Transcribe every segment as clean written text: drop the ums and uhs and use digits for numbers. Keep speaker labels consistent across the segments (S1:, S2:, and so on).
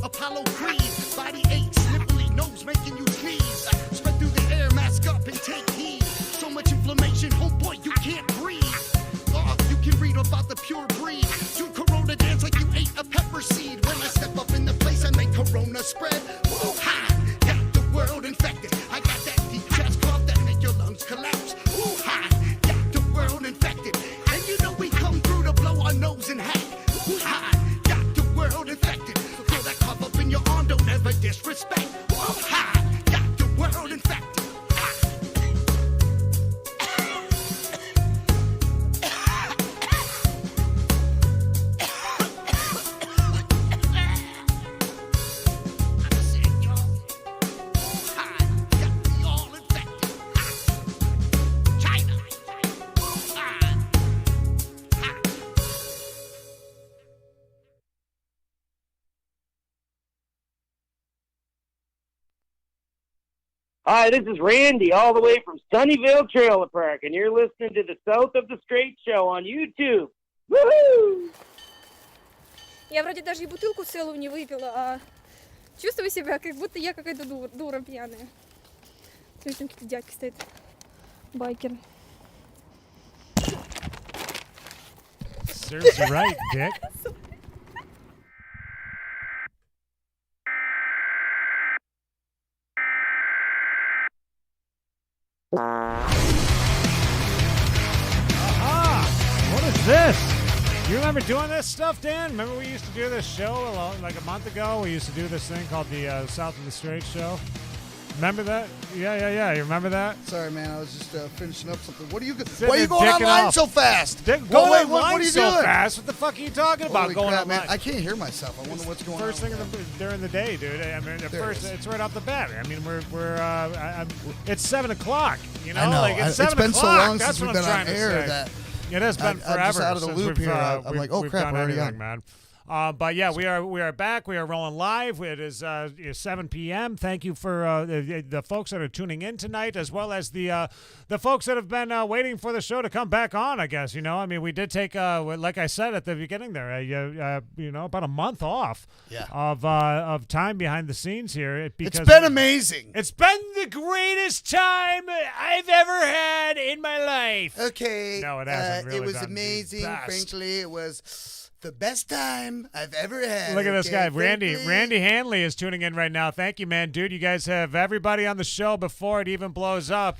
S1: Apollo Creed, body aches, sniffly nose making you sneeze. Spread through the air, mask up and take heed. So much inflammation, oh boy, you can't breathe. You can read about the pure breed. You Corona dance like you ate a pepper seed. When I step up in the place, I make Corona spread. Whoa, hi, got the world infected. I got that deep chest cough that make your lungs collapse. Whoa, hi, got the world infected. And you know we come through to blow our nose and hat. Whoa, hi, got the world infected. Throw that cough up in your arm, don't ever disrespect. Whoa, hi, got the world infected.
S2: Hi, this is Randy, all the way from Sunnyvale Trailer Park, and you're listening to the South of the Straight Show on YouTube. Woohoo!
S3: Я вроде даже и бутылку целую не выпила, а чувствую себя, как будто я какая-то дура пьяная. Смотрите, там какие-то дядьки стоят, байкеры.
S4: Serves you right, Dick. What is this? You remember doing this stuff, Dan? Remember we used to do this show like a month ago? We used to do this thing called the South of the Straight Show. Remember that? Yeah. You remember that?
S5: Sorry, man. I was just finishing up something. What are you?
S4: Sitting
S5: Why are you
S4: there
S5: going
S4: dicking
S5: online
S4: off.
S5: so fast?
S4: Going
S5: Wait,
S4: online
S5: what are you
S4: so
S5: doing?
S4: fast? What the fuck are you talking about?
S5: Holy
S4: Going
S5: crap,
S4: online.
S5: man! I can't hear myself. I wonder what's going
S4: First
S5: on.
S4: thing during the day, dude. I mean, at
S5: There
S4: first,
S5: it is.
S4: it's right off the bat. I mean, it's 7 o'clock. You know,
S5: I know.
S4: like it's 7
S5: been so
S4: o'clock.
S5: long
S4: That's
S5: since
S4: what
S5: we've
S4: I'm
S5: been on
S4: trying to
S5: air
S4: say.
S5: that
S4: It has been forever.
S5: I'm just out of the
S4: since
S5: loop
S4: we've,
S5: here. I'm like, oh
S4: we've
S5: crap,
S4: done
S5: we're already
S4: anything,
S5: on.
S4: man. But yeah, we are back. We are rolling live. It is 7 p.m. Thank you for the folks that are tuning in tonight, as well as the folks that have been waiting for the show to come back on. I guess I mean, we did take like I said at the beginning there, about a month off of time behind the scenes here. Because
S5: it's been amazing.
S4: It's been the greatest time I've ever had in my life.
S5: Okay.
S4: No, it hasn't really
S5: It was
S4: been the
S5: amazing.
S4: best.
S5: Frankly, it was the best time I've ever had.
S4: Look at this guy, Randy.
S5: frankly.
S4: Randy Hanley is tuning in right now. Thank you, man. Dude, you guys have everybody on the show before it even blows up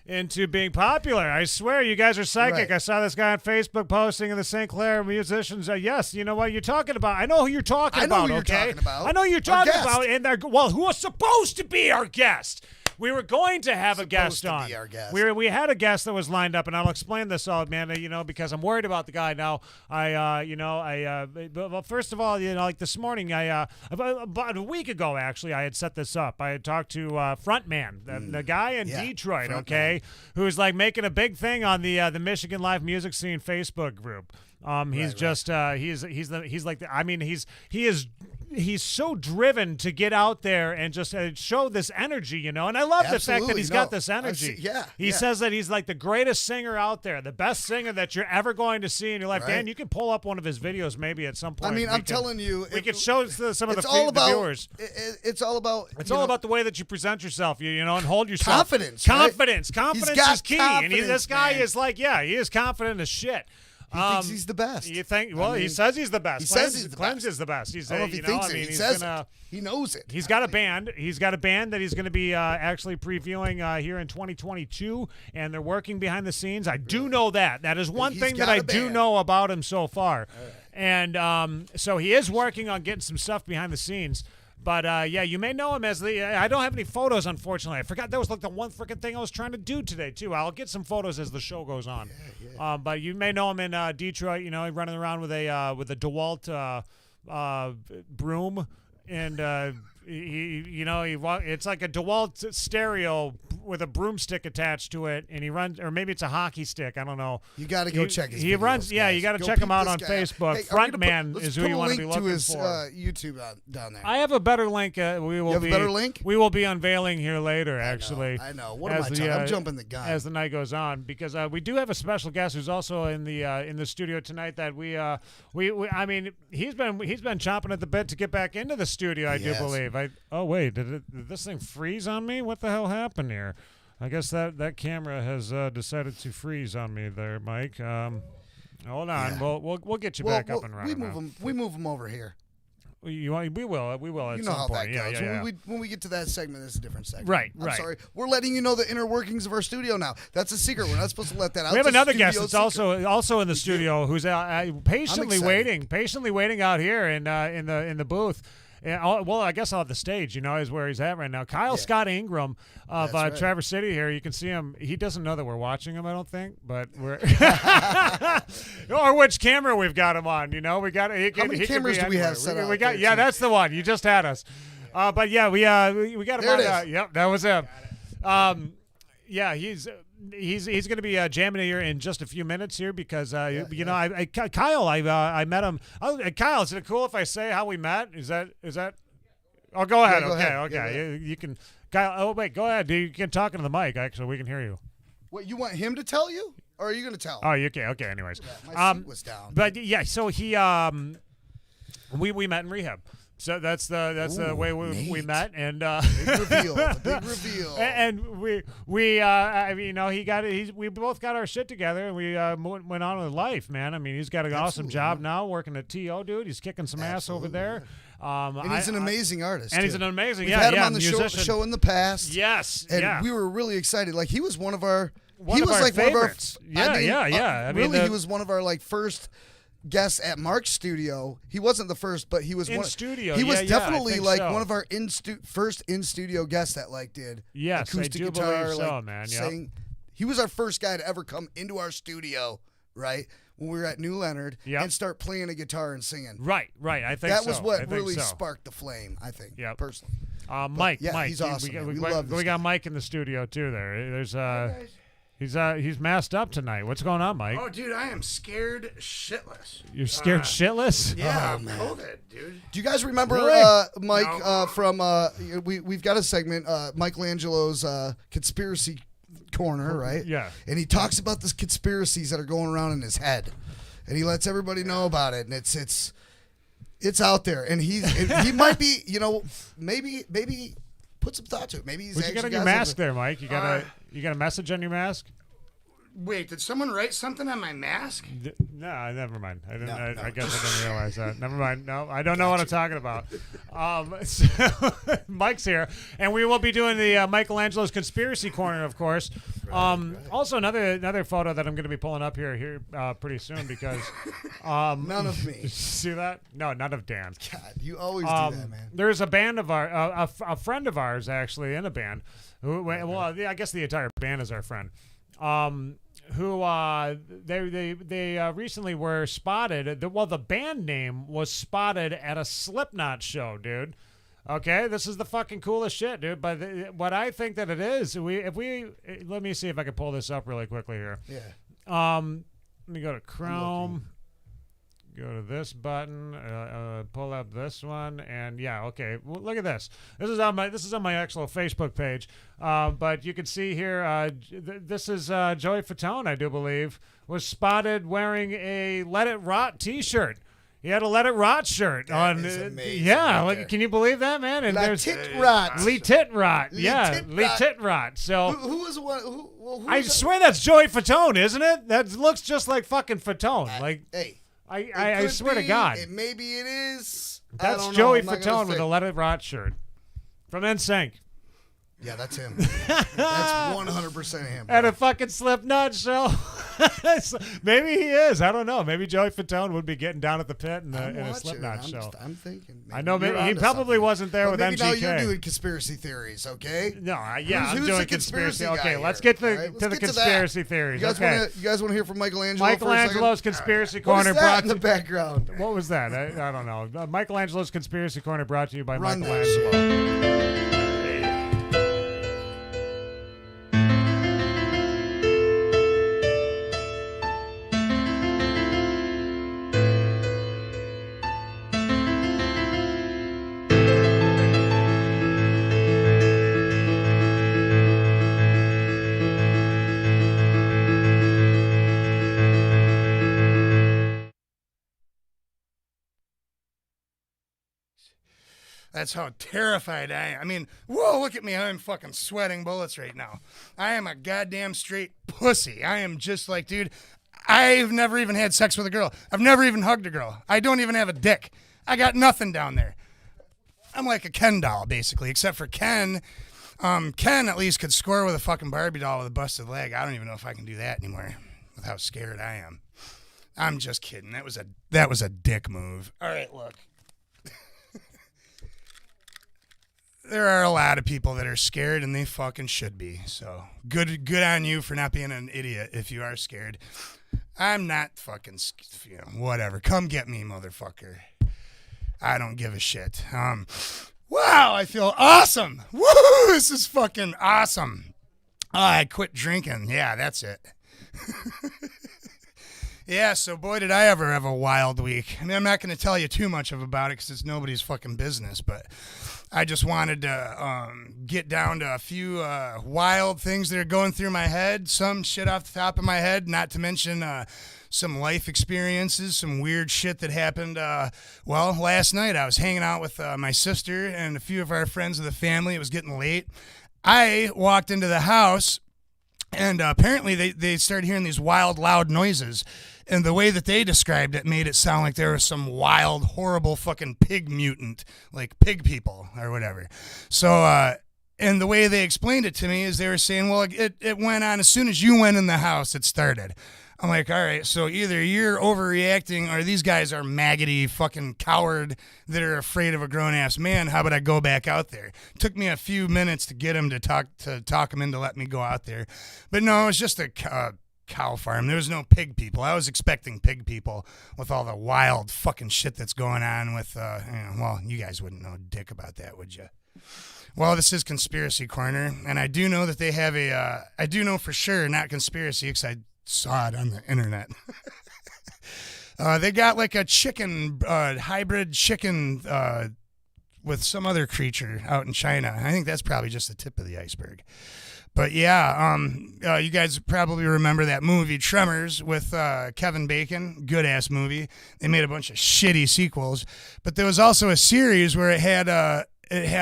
S4: into being popular. I swear, you guys are psychic.
S5: Right.
S4: I saw this guy on Facebook posting in the St. Clair musicians. Yes, you know what you're talking about. I know who you're talking
S5: I know
S4: about,
S5: who you're
S4: okay?
S5: talking about.
S4: I know who you're
S5: Our
S4: talking
S5: guest.
S4: about. And who was supposed to be our guest. We were going to have a guest
S5: to
S4: on.
S5: be our guest.
S4: We had a guest that was lined up, and I'll explain this all, man. Because I'm worried about the guy now. Well, first of all, like this morning, about a week ago, actually, I had set this up. I had talked to Frontman, the guy in Detroit,
S5: Frontman.
S4: Okay, who's like making a big thing on the Michigan live music scene Facebook group. He's so driven to get out there and just show this energy, and I love the fact that he's got this energy. He says that he's like the greatest singer out there, the best singer that you're ever going to see in your life.
S5: Right.
S4: Dan, you can pull up one of his videos maybe at some point.
S5: I mean, I'm telling you,
S4: we could show some of the
S5: all about,
S4: viewers.
S5: It's all about.
S4: It's all about the way that you present yourself, and hold yourself.
S5: Confidence, right?
S4: Confidence is key. And this guy is like, he is confident as shit.
S5: He thinks he's the best.
S4: You think? Well, he says he's the best.
S5: He says he's the
S4: claims
S5: best.
S4: he's the best.
S5: I don't know if he thinks it. He says it. He knows it.
S4: He's got a band. He's got a band that he's going to be actually previewing here in 2022, and they're working behind the scenes. I do know that. That is one thing that I do know about him so far. And so he is working on getting some stuff behind the scenes. But, you may know him as I don't have any photos, unfortunately. I forgot that was like the one freaking thing I was trying to do today, too. I'll get some photos as the show goes on. But you may know him in Detroit, running around with a DeWalt broom. And, it's like a DeWalt stereo with a broomstick attached to it, and he runs, or maybe it's a hockey stick. I don't know.
S5: You got to go check his videos,
S4: runs. Yeah,
S5: guys.
S4: you got to
S5: Go
S4: check him
S5: peep
S4: out
S5: this
S4: on
S5: guy out.
S4: Facebook.
S5: Hey,
S4: Frontman is who you want to be looking
S5: his,
S4: for.
S5: YouTube down there.
S4: I have a better link. We will
S5: have a
S4: be
S5: better link?
S4: We will be unveiling here later. Actually,
S5: I know. What am I talking? I'm jumping the gun.
S4: as the night goes on, because we do have a special guest who's also in the studio tonight. That we I mean, he's been chomping at the bit to get back into the studio. I do believe. Oh wait, did this thing freeze on me? What the hell happened here? I guess that camera has decided to freeze on me there, Mike. Hold on,
S5: Yeah.
S4: we'll get you back up and running.
S5: We move them over here.
S4: We will at
S5: You know
S4: some
S5: how
S4: point.
S5: that
S4: Yeah,
S5: goes.
S4: yeah.
S5: When we get to that segment, it's a different segment.
S4: Right,
S5: I'm
S4: right.
S5: sorry. We're letting you know the inner workings of our studio now. That's a secret. We're not supposed to let that out.
S4: We have
S5: It's a
S4: another guest
S5: studio
S4: that's
S5: secret.
S4: also in the studio who's patiently
S5: excited.
S4: waiting out here in the booth. Well, I guess off the stage, is where he's at right now. Kyle Scott Ingram of
S5: That's right.
S4: Traverse City here. You can see him. He doesn't know that we're watching him, I don't think, but we're or which camera we've got him on. We got.
S5: How many cameras do we have set up?
S4: We got. Yeah, that's the one. You just had us. But yeah, we got him
S5: There
S4: on.
S5: it is.
S4: Yep, that was him. Yeah, he's going to be jamming here in just a few minutes here because Kyle, I met him. Kyle, is it cool if I say how we met? Is that? Oh, go ahead.
S5: go ahead.
S4: Okay.
S5: Yeah, go ahead.
S4: You can. Kyle, oh wait, go ahead. You can talk into the mic. Actually, we can hear you.
S5: What, you want him to tell you, or are you going to tell?
S4: Oh, you can. Okay. Anyways,
S5: My seat was down.
S4: but yeah, so he we met in rehab. So that's the way we met, and
S5: Big reveal. The big reveal.
S4: and we we both got our shit together, and we went on with life, man. I mean, he's got an awesome job now working at TO, dude. He's kicking some ass over there.
S5: And he's an amazing artist.
S4: And he's
S5: too.
S4: an amazing,
S5: We've
S4: yeah,
S5: had him
S4: yeah,
S5: on the
S4: musician.
S5: show in the past.
S4: Yes,
S5: And
S4: yeah.
S5: we were really excited. Like, he was one of our.
S4: One of our
S5: I
S4: favorites.
S5: mean,
S4: Yeah. I mean,
S5: really, he was one of our first guests at Mark's studio. He wasn't the first, but he was
S4: in
S5: one.
S4: studio.
S5: He was
S4: I
S5: definitely
S4: think
S5: like
S4: so.
S5: one of our first in studio guests that did
S4: Yes,
S5: acoustic
S4: I do
S5: guitar.
S4: believe so, man. Yep.
S5: Sang. He was our first guy to ever come into our studio, right? When we were at New Leonard and start playing a guitar and singing.
S4: Right. I think
S5: That
S4: so.
S5: was
S4: I
S5: what
S4: think
S5: really
S4: so.
S5: sparked the flame, I think,
S4: Yep.
S5: personally.
S4: Mike,
S5: yeah,
S4: Mike,
S5: he's awesome, man. We love this
S4: we got
S5: guy.
S4: Mike in the studio too. There's he's masked up tonight. What's going on, Mike?
S6: Oh, dude, I am scared shitless.
S4: You're scared shitless?
S6: Yeah,
S5: man.
S6: COVID, dude.
S5: Do you guys remember
S4: Really?
S5: Mike
S6: No.
S5: from we've got a segment, Michelangelo's conspiracy corner, right?
S4: Yeah.
S5: And he talks about the conspiracies that are going around in his head, and he lets everybody know about it, and it's out there, and he might be, maybe put some thought to it. Maybe he's
S4: What you got
S5: actually
S4: on your
S5: got
S4: mask
S5: something.
S4: there, Mike? You got a message on your mask?
S6: Wait, did someone write something on my mask?
S4: No, never mind. I didn't.
S5: No,
S4: I guess I didn't realize that. Never mind. No, I don't know what I'm talking about. So Mike's here, and we will be doing the Michelangelo's conspiracy corner, of course. Also, another photo that I'm going to be pulling up here pretty soon because
S5: None of me.
S4: See that? No, none of Dan.
S5: God, you always do that, man.
S4: There's a band of our, a friend of ours actually in a band. Well, I guess the entire band is our friend. Who they recently were spotted. The band name was spotted at a Slipknot show, dude. Okay, this is the fucking coolest shit, dude. But what I think that it is, let me see if I can pull this up really quickly here.
S5: Yeah.
S4: Let me go to Chrome. Go to this button, pull up this one, and yeah, okay. Well, look at this. This is on my actual Facebook page. But you can see here, this is Joey Fatone, I do believe, was spotted wearing a "Let It Rot" T-shirt. He had a "Let It Rot" shirt on.
S5: is amazing
S4: Yeah,
S5: right there.
S4: can you believe that, man? And
S5: La
S4: there's
S5: Tit Rot.
S4: Lee Tit Rot.
S5: Lee
S4: Yeah,
S5: Tit
S4: Lee
S5: Rot.
S4: Tit Rot. So.
S5: Who was the one? Who
S4: I
S5: was that?
S4: swear that's Joey Fatone, isn't it? That looks just like fucking Fatone. Like,
S5: Hey.
S4: I
S5: could
S4: swear to
S5: be,
S4: God.
S5: Maybe it is. I
S4: That's
S5: don't know.
S4: Joey
S5: I'm not gonna
S4: Fatone with
S5: say.
S4: a "Let It Rot" shirt from NSYNC
S5: Yeah, that's him. That's 100% him.
S4: at
S5: bro.
S4: a fucking Slipknot show. Maybe he is. I don't know. Maybe Joey Fatone would be getting down at the pit in
S5: I'm
S4: a
S5: watching
S4: Slipknot
S5: it.
S4: show.
S5: I'm thinking.
S4: I know.
S5: you're
S4: Maybe he
S5: onto
S4: probably
S5: something.
S4: wasn't there
S5: But
S4: with
S5: maybe
S4: MGK.
S5: now you're doing conspiracy theories, okay?
S4: No, yeah,
S5: Who's
S4: I'm doing
S5: the
S4: conspiracy.
S5: conspiracy
S4: Okay,
S5: guy
S4: let's
S5: here?
S4: get
S5: All right,
S4: to
S5: let's
S4: the
S5: get to that.
S4: conspiracy theories.
S5: You guys
S4: Okay,
S5: want to hear from Michelangelo? For a
S4: Michelangelo's conspiracy
S5: second? What
S4: corner
S5: is that
S4: brought
S5: in the
S4: to.
S5: background?
S4: What was that? I don't know. Michelangelo's conspiracy corner brought to you by
S5: Run that
S4: Michelangelo.
S6: That's how terrified I am. I mean, whoa, look at me. I'm fucking sweating bullets right now. I am a goddamn straight pussy. I am just like, dude, I've never even had sex with a girl. I've never even hugged a girl. I don't even have a dick. I got nothing down there. I'm like a Ken doll, basically, except for Ken. Ken at least could score with a fucking Barbie doll with a busted leg. I don't even know if I can do that anymore with how scared I am. I'm just kidding. That was a dick move. All right, look. There are a lot of people that are scared, and they fucking should be. So good on you for not being an idiot if you are scared. I'm not fucking, whatever. Come get me, motherfucker. I don't give a shit. Wow, I feel awesome. Woo, this is fucking awesome. Oh, I quit drinking. Yeah, that's it. Yeah, so boy, did I ever have a wild week. I mean, I'm not going to tell you too much about it because it's nobody's fucking business, but I just wanted to get down to a few wild things that are going through my head, some shit off the top of my head, not to mention some life experiences, some weird shit that happened. Well, last night I was hanging out with my sister and a few of our friends of the family. It was getting late. I walked into the house, and apparently they started hearing these wild, loud noises. And the way that they described it made it sound like there was some wild, horrible fucking pig mutant, like pig people or whatever. So, and the way they explained it to me is they were saying, well, it went on as soon as you went in the house, it started. I'm like, all right, so either you're overreacting or these guys are maggoty fucking coward that are afraid of a grown-ass man. How about I go back out there? Took me a few minutes to get him to talk him into let me go out there. But no, it was just a cow farm. There was no pig people. I was expecting pig people with all the wild fucking shit that's going on with, well, you guys wouldn't know dick about that, would you? Well, this is Conspiracy Corner, and I do know that they have I do know for sure, not conspiracy, because I saw it on the internet. They got like a chicken, hybrid chicken with some other creature out in China. I think that's probably just the tip of the iceberg. But yeah, you guys probably remember that movie Tremors with Kevin Bacon. Good-ass movie. They made a bunch of shitty sequels. But there was also a series where it had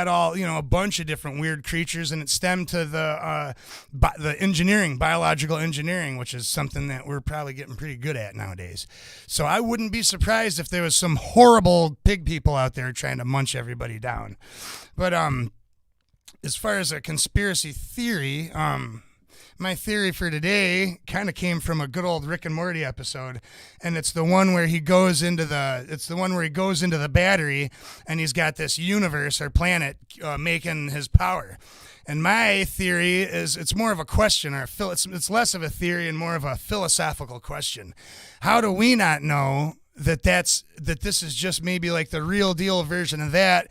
S6: all, a bunch of different weird creatures, and it stemmed to the engineering, biological engineering, which is something that we're probably getting pretty good at nowadays. So I wouldn't be surprised if there was some horrible pig people out there trying to munch everybody down. But as far as a conspiracy theory, my theory for today kind of came from a good old Rick and Morty episode, and it's the one where he goes into the battery, and he's got this universe or planet making his power. And my theory is it's more of a question, or it's less of a theory and more of a philosophical question. How do we not know that this is just maybe like the real deal version of that?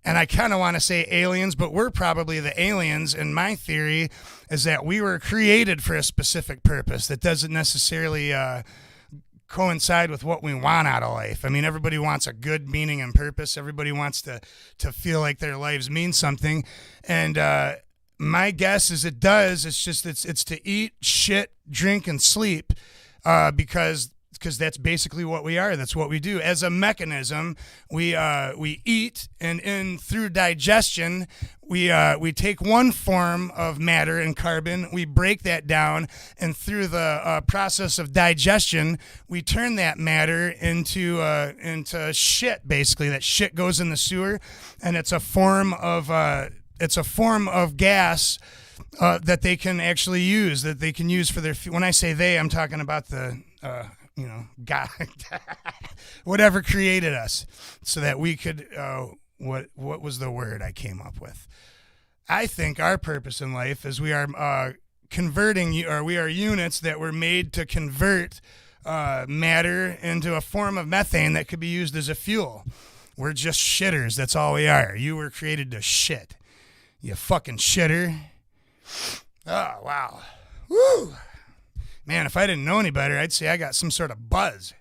S6: And I kind of want to say aliens, but we're probably the aliens. And my theory is that we were created for a specific purpose that doesn't necessarily coincide with what we want out of life. I mean, everybody wants a good meaning and purpose. Everybody wants to feel like their lives mean something. And my guess is it does. It's just it's to eat, shit, drink, and sleep because that's basically what we are. That's what we do. As a mechanism, we eat, and through digestion, we take one form of matter and carbon, we break that down, and through the process of digestion, we turn that matter into shit. Basically, that shit goes in the sewer, and it's a form of gas. That they can actually use, that they can use for their. When I say they, I'm talking about the. God, whatever created us, so that we could. What was the word I came up with? I think our purpose in life is we are converting, or we are units that were made to convert matter into a form of methane that could be used as a fuel. We're just shitters. That's all we are. You were created to shit. You fucking shitter. Oh, wow. Woo. Man, if I didn't know any better, I'd say I got some sort of buzz.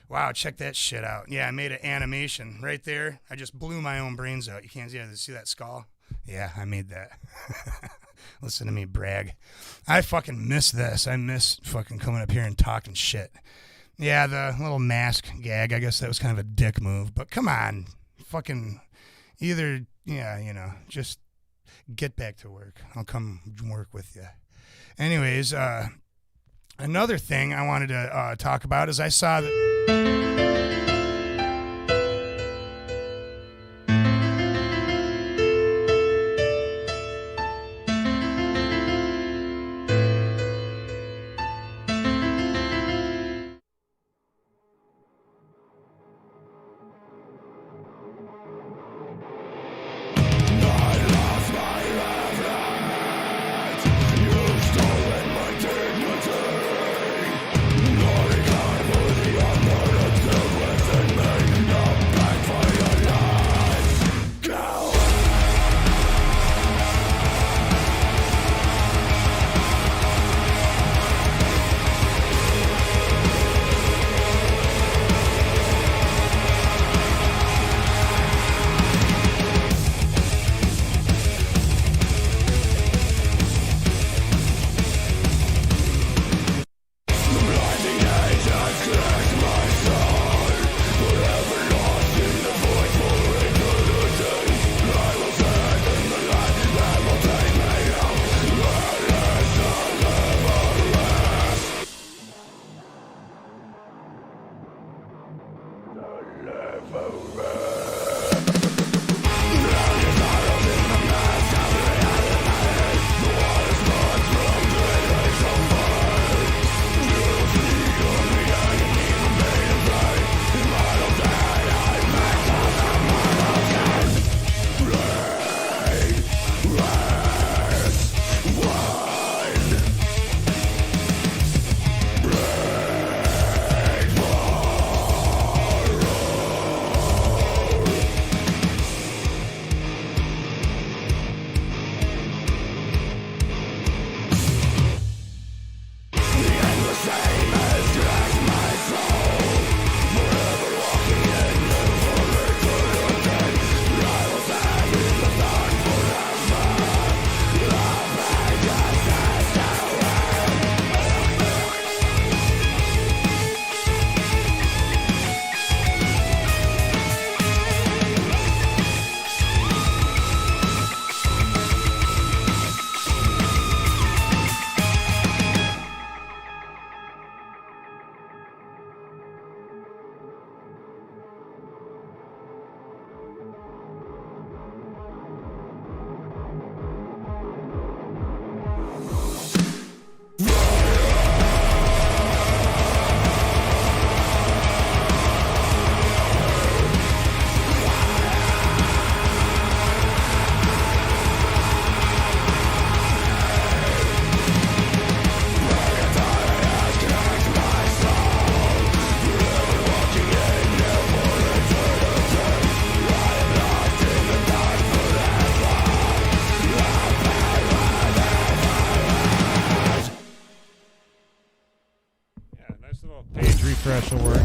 S6: Wow, check that shit out. Yeah, I made an animation right there. I just blew my own brains out. You can't see that skull? Yeah, I made that. Listen to me brag. I fucking miss this. I miss fucking coming up here and talking shit. Yeah, the little mask gag, I guess that was kind of a dick move. But come on, fucking... either, just get back to work. I'll come work with you. Anyways, another thing I wanted to talk about is I saw that.
S4: refresh will work.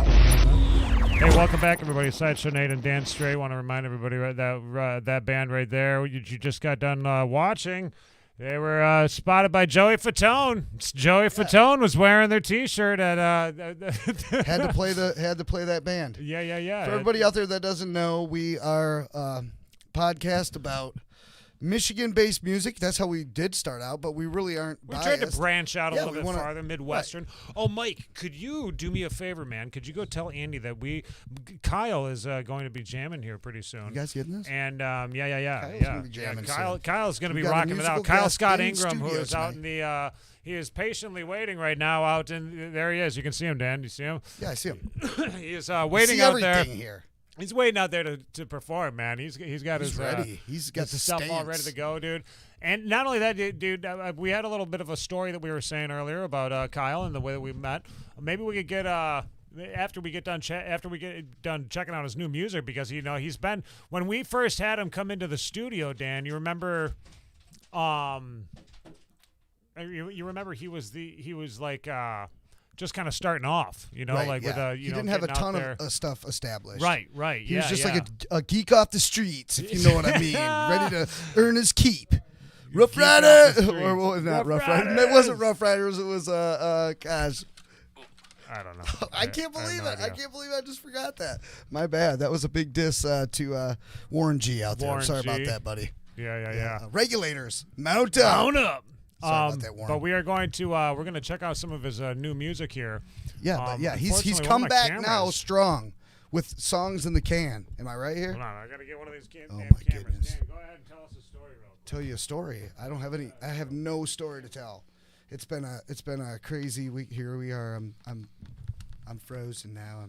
S4: Hey, welcome back, everybody. Sideshow Nate and Dan Stray. Want to remind everybody that that band right there you just got done watching. They were spotted by Joey Fatone. Joey Fatone was wearing their T-shirt at.
S5: had to play that band.
S4: Yeah.
S5: For everybody out there that doesn't know, we are a podcast about Michigan-based music. That's how we did start out, but we really aren't.
S4: We tried to branch out a little bit farther, Midwestern.
S5: Right.
S4: Oh, Mike, could you do me a favor, man? Could you go tell Andy that Kyle is going to be jamming here pretty soon?
S5: You guys getting this?
S4: And
S5: Kyle's gonna be jamming soon.
S4: Kyle's going to be
S5: got a
S4: rocking it out.
S5: musical
S4: Kyle
S5: guest
S4: Scott
S5: in
S4: Ingram, who
S5: studio
S4: is out in the. He is patiently waiting right now out in. There he is. You can see him, Dan. You see him?
S5: Yeah, I see him.
S4: He is waiting out there.
S5: Here.
S4: He's waiting out there to perform, man. He's got
S5: He's
S4: his
S5: ready. He's got
S4: his
S5: the
S4: stuff all
S5: stance.
S4: ready to go, dude. And not only that, dude, we had a little bit of a story that we were saying earlier about Kyle and the way that we met. Maybe we could get after we get done checking out his new music, because he's been, when we first had him come into the studio, Dan, you remember you remember he was like just kind of starting off,
S5: Right,
S4: like
S5: yeah.
S4: with
S5: he didn't have a ton of stuff established.
S4: Right.
S5: He was just like a geek off the streets, if you know what I mean, ready to earn his keep. Rough Rider, or not Rough Rider. It wasn't Rough Riders. It was gosh.
S4: I don't know.
S5: I can't believe
S4: no
S5: it. I
S4: idea.
S5: can't believe I just forgot that. My bad. That was a big diss to Warren G out there.
S4: Warren
S5: Sorry
S4: G.
S5: about that, buddy.
S4: Yeah.
S5: Regulators, mount up.
S4: Mount up.
S5: Sorry about that, Warren.
S4: But we are going to we're going to check out some of his new music here.
S5: Yeah, he's
S4: unfortunately,
S5: come
S4: one of my
S5: back now
S4: cameras-
S5: strong with songs in the can. Am I right here?
S4: Hold on, I got to get one of these
S5: Oh,
S4: damn
S5: my
S4: cameras.
S5: goodness.
S4: Dan, go ahead and tell us a story real quick.
S5: Tell you a story. I don't have any. I have no story to tell. It's been a crazy week. Here we are. I'm frozen now.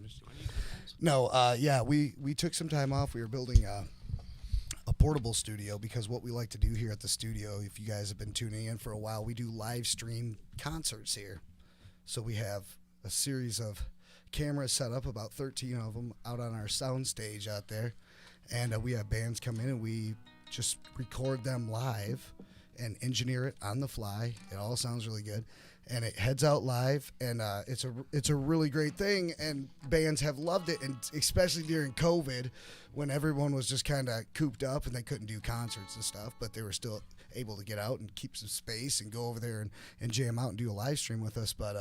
S5: We took some time off. We were building a portable studio because what we like to do here at the studio, if you guys have been tuning in for a while, we do live stream concerts here. So we have a series of cameras set up, about 13 of them, out on our sound stage out there. And we have bands come in and we just record them live and engineer it on the fly. It all sounds really good. And it heads out live, and it's a really great thing, and bands have loved it, and especially during COVID when everyone was just kind of cooped up and they couldn't do concerts and stuff, but they were still able to get out and keep some space and go over there and jam out and do a live stream with us. But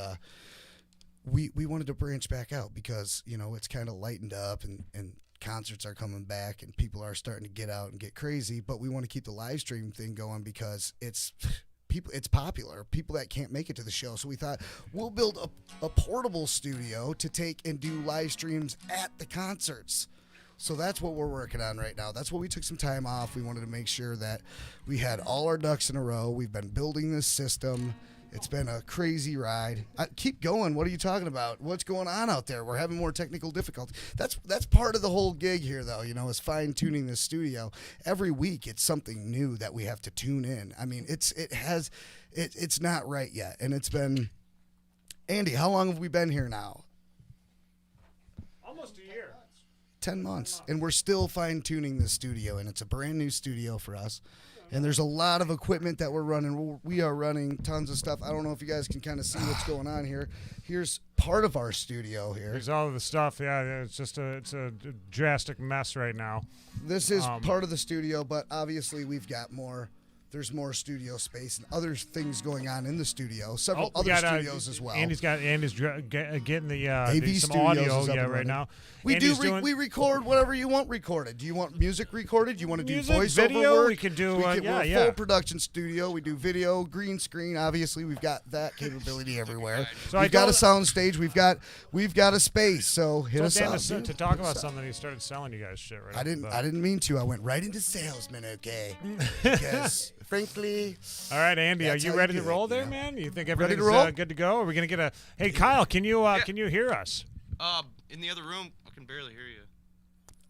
S5: we wanted to branch back out because, it's kind of lightened up and concerts are coming back and people are starting to get out and get crazy, but we want to keep the live stream thing going because it's popular, people that can't make it to the show. So we thought we'll build a portable studio to take and do live streams at the concerts. So that's what we're working on right now. That's what we took some time off. We wanted to make sure that we had all our ducks in a row. We've been building this system. It's been a crazy ride. Keep going. What are you talking about? What's going on out there? We're having more technical difficulty. That's part of the whole gig here, though, is fine-tuning this studio. Every week it's something new that we have to tune in. I mean, it's not right yet. And it's been... Andy, how long have we been here now?
S4: Almost a year.
S5: 10 months. And we're still fine-tuning the studio, and it's a brand new studio for us. And there's a lot of equipment that we're running. We are running tons of stuff. I don't know if you guys can kind of see what's going on here. Here's part of our studio here.
S4: Here's all of the stuff. Yeah, it's a drastic mess right now.
S5: This is part of the studio, but obviously we've got more. There's more studio space and other things going on in the studio. Several other studios as well.
S4: Andy's getting the
S5: AV
S4: some
S5: Studios
S4: audio
S5: is up and
S4: right
S5: running.
S4: now.
S5: We
S4: Andy's doing
S5: we record whatever you want recorded. Do you want music recorded? Do you want to do
S4: music,
S5: voiceover
S4: video.
S5: work?
S4: We can do
S5: we're a full
S4: yeah.
S5: production studio. We do video, green screen. Obviously, we've got that capability everywhere.
S4: So
S5: we've got a sound stage. We've got a space. So hit us
S4: Dan,
S5: up.
S4: to talk about something, he started selling you guys shit right.
S5: I didn't mean to. I went right into salesman. Okay, because frankly.
S4: All right, Andy, are
S5: That's
S4: you
S5: how
S4: ready
S5: you
S4: to
S5: do it,
S4: roll there,
S5: you know?
S4: man? You think
S5: Ready to
S4: everything's
S5: roll?
S4: good to go? Are we gonna get a? Hey, Kyle, can you hear us?
S7: In the other room, I can barely hear you.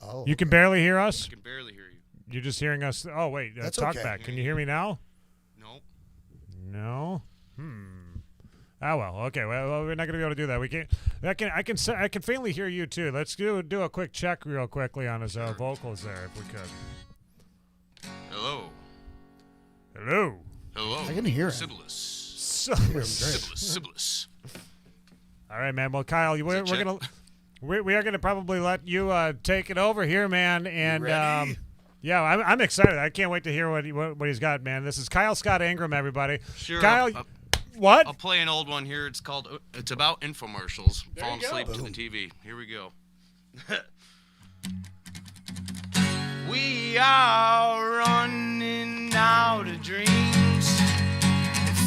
S5: Oh,
S4: You can barely hear us.
S7: I can barely hear you.
S4: You're just hearing us. Oh wait,
S5: That's
S4: talk
S5: okay.
S4: back. Can you hear me now?
S7: No.
S4: No. Ah well. Okay. Well, we're not gonna be able to do that. We can't. I can faintly hear you too. Let's do a quick check real quickly on his vocals there, if we could.
S7: Hello.
S4: Hello.
S7: Hello.
S5: I can hear him.
S7: Sibilis.
S4: So,
S7: Sibilis.
S4: all right, man. Well, Kyle, we're
S7: check?
S4: gonna we are gonna probably let you take it over here, man. And
S5: ready?
S4: yeah, I'm excited. I can't wait to hear what he's got, man. This is Kyle Scott Ingram, everybody.
S7: Sure.
S4: Kyle,
S7: I'll
S4: what?
S7: play an old one here. It's about infomercials.
S4: There
S7: Falling
S4: you go.
S7: asleep to the TV. Here we go. We are running out of dreams,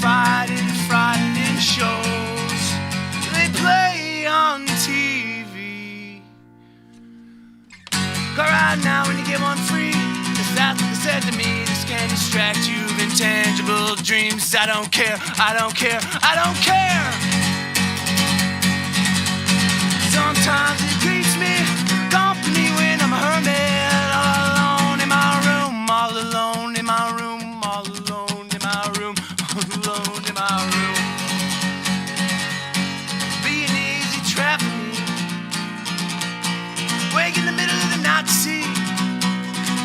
S7: fighting frightening shows they play on TV. Go right now when you get one free, 'cause that's what they said to me. This can distract you of intangible dreams. I don't care, I don't care, I don't care. Sometimes it greets me company when I'm a hermit, all alone in my room, all alone in my room, all alone in my room, all alone in my room. Be an easy trap for me. Wake in the middle of the night to see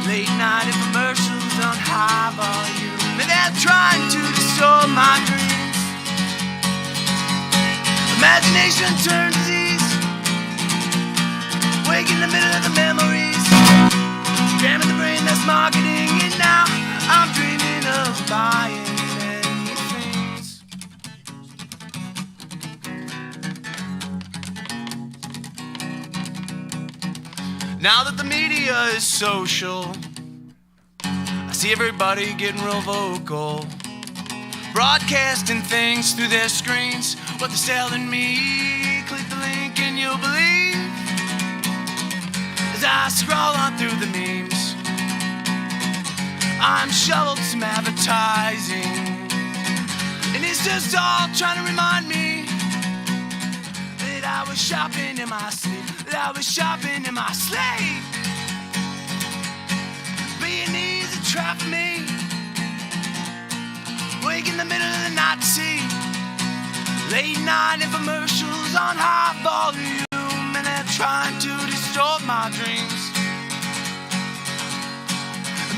S7: late night infomercials on high volume, and they're trying to distort my dreams. Imagination turns disease. Wake in the middle of the memories, jamming the brain that's marketing, and now I'm dreaming of buying many things. Now that the media is social, I see everybody getting real vocal, broadcasting things through their screens. What they're selling me, click the link and you'll believe. As I scroll on through the memes, I'm shoveled some advertising, and it's just all trying to remind me that I was shopping in my sleep, that I was shopping in my sleep. Being easy trap for me, wake in the middle of the night to see late night infomercials on high volume, and they're trying to distort my dreams.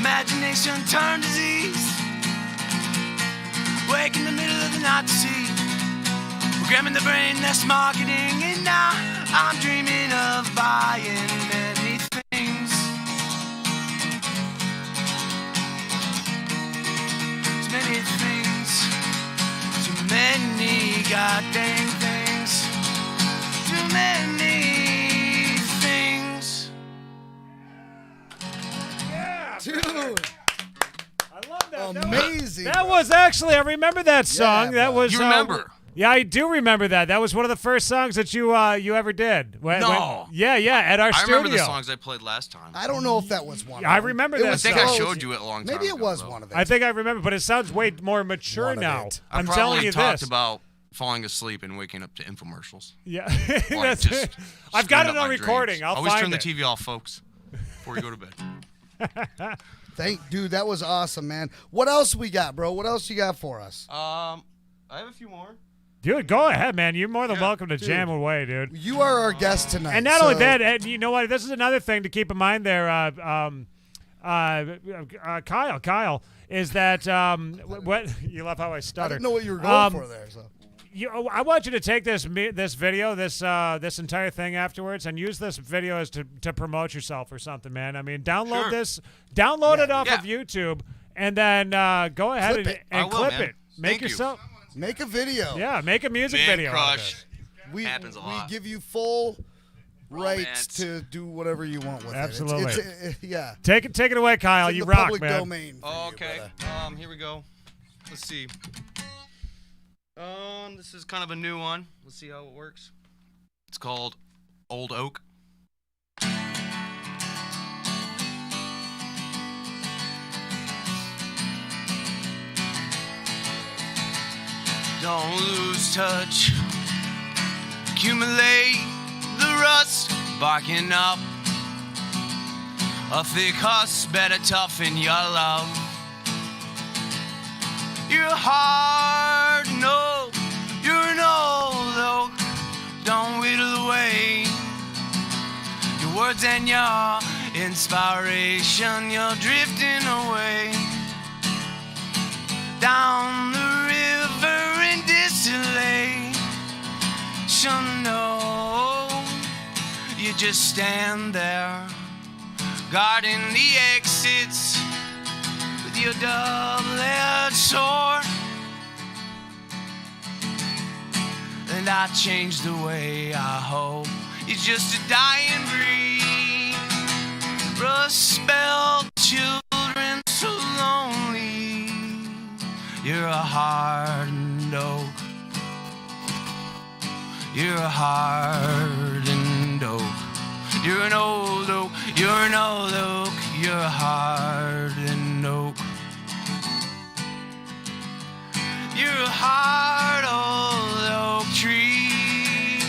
S7: Imagination turned disease, wake in the middle of the night to see, programming the brain that's marketing, and now I'm dreaming of buying many things. Too many things, too many goddamn things, too many things.
S5: Dude,
S4: I love that.
S5: amazing.
S4: That was actually, I remember that song.
S5: Yeah,
S4: that was.
S8: You remember?
S4: Yeah, I do remember that. That was one of the first songs that you ever did.
S8: No.
S4: Yeah, at our
S8: I
S4: studio.
S8: remember the songs I played last time.
S5: I don't know if that was one.
S4: I
S5: of them.
S4: remember
S5: It
S4: that
S5: was
S8: I think I
S5: close.
S8: showed you it a long time
S5: Maybe it
S8: ago,
S5: was
S8: though.
S5: one of it.
S4: I think I remember, but it sounds way more mature
S5: One of
S4: now.
S5: it.
S4: I'm
S8: I
S4: telling
S8: probably
S4: you
S8: talked
S4: this.
S8: about falling asleep and waking up to infomercials.
S4: Yeah,
S8: Like,
S4: that's
S8: just
S4: I've got
S8: screwing
S4: it
S8: up
S4: on
S8: my
S4: recording.
S8: dreams.
S4: I'll
S8: Always
S4: find
S8: turn
S4: it.
S8: the TV off, folks, before you go to bed.
S5: Dude, that was awesome, man. What else we got, bro? What else you got for us?
S8: I have a few more.
S4: Dude, go ahead, man. You're more than welcome to
S5: Dude.
S4: jam away, dude.
S5: You are our guest tonight.
S4: And not only
S5: so-
S4: that, and you know what? This is another thing to keep in mind there, Kyle, is that what you love how I
S5: I
S4: stutter.
S5: didn't know what you were going
S4: Um,
S5: for there. So.
S4: I want you to take this video, this entire thing afterwards, and use this video as to promote yourself or something, man. I mean, download
S8: Sure.
S4: this, download it off
S8: Yeah.
S4: of YouTube, and then go ahead
S5: Clip
S4: and,
S5: it.
S4: and
S8: I will,
S4: clip
S8: man.
S4: it. Make
S8: Thank you.
S4: yourself,
S5: Make a video.
S4: yeah, make a music
S8: Man
S4: video. out of
S8: crush.
S4: it.
S5: We
S8: Happens a lot.
S5: give you full rights
S8: Romance.
S5: to do whatever you want with
S4: Absolutely.
S5: it. It's, yeah.
S4: Take it away, Kyle.
S5: It's in
S4: You
S5: the
S4: rock,
S5: public
S4: man.
S5: domain. for you,
S8: Okay.
S5: brother.
S8: Here we go. Let's see. This is kind of a new one. Let's see how it works. It's called Old Oak. Don't lose touch. Accumulate the rust, barking up. A thick husk, better toughen your love. You're hard, no, you're an old oak. Don't whittle away your words and your inspiration. You're drifting away down the river in distillation. No, you just stand there guarding the exits with your double-edged sword. And I changed the way I hope. It's just a dying breed. Rust-spelled children so lonely. You're a hardened oak. You're a hardened oak. You're an old oak. You're an old oak. You're a hardened oak. You're a hard old oak tree.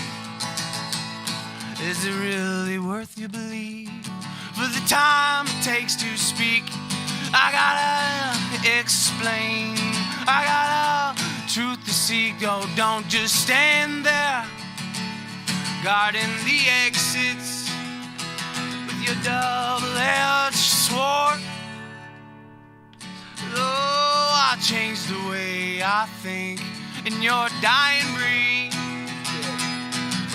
S8: Is it really worth your belief? For the time it takes to speak, I gotta explain. I got a truth to seek. Oh, don't just stand there guarding the exits with your double-edged sword. Oh, I changed the way I think in your dying breed.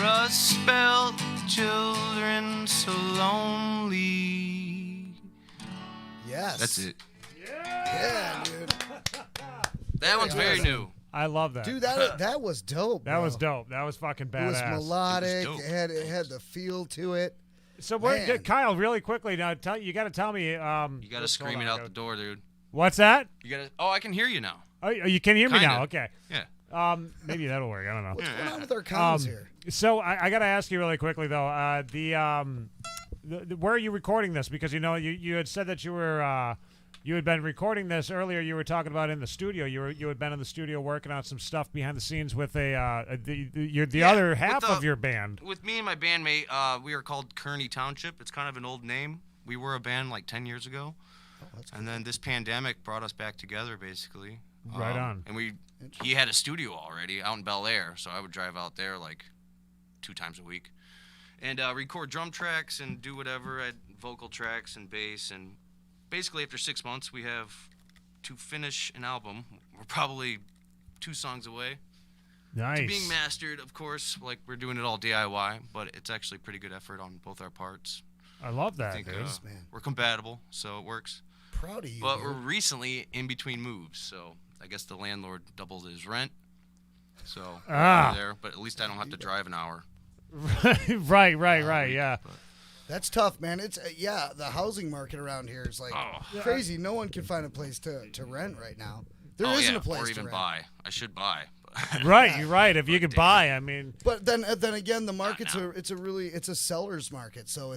S8: Rust-spelled children so lonely.
S5: Yes.
S8: That's it.
S5: Yeah, dude.
S8: That one's very new.
S4: I love that.
S5: Dude, that was dope.
S4: That
S5: bro.
S4: was dope. That was fucking
S5: It was
S4: badass.
S5: melodic.
S8: It was dope.
S5: It had the feel to it.
S4: So we're
S5: Man.
S4: Kyle, really quickly now. You got to tell me.
S8: You gotta scream it out the door, dude.
S4: What's that?
S8: You gotta. Oh, I can hear you now.
S4: Oh, you can hear me now.
S8: Kinda.
S4: Okay.
S8: Yeah.
S4: Maybe that'll work. I don't know.
S5: What's going on with our comms here?
S4: So I got to ask you really quickly though. Where are you recording this? Because you had said that you had been recording this earlier. You were talking about in the studio. You had been in the studio working on some stuff behind the scenes with the other half of your band.
S8: With me and my bandmate, we are called Kearney Township. It's kind of an old name. We were a band like 10 years ago. And then this pandemic brought us back together, basically.
S4: Right on.
S8: And he had a studio already out in Bel Air, so I would drive out there like 2 times a week and record drum tracks and do whatever, vocal tracks and bass. And basically after 6 months, we have to finish an album. We're probably 2 songs away.
S4: Nice.
S8: To being mastered, of course. Like, we're doing it all DIY, but it's actually pretty good effort on both our parts.
S4: I love that,
S8: I think,
S4: dude.
S5: Man.
S8: we're compatible, so it works.
S5: Proud of you.
S8: But
S5: dude.
S8: we're recently in between moves, so I guess the landlord doubled his rent. So we're there, but at least I don't have to drive an hour.
S4: right, yeah.
S5: That's tough, man. It's the housing market around here is like crazy. No one can find a place to rent right now. There isn't a place
S8: or even
S5: to rent.
S8: buy. I should buy.
S4: Right, you're right. If you could buy, I mean.
S5: But then again, the market's it's a seller's market. So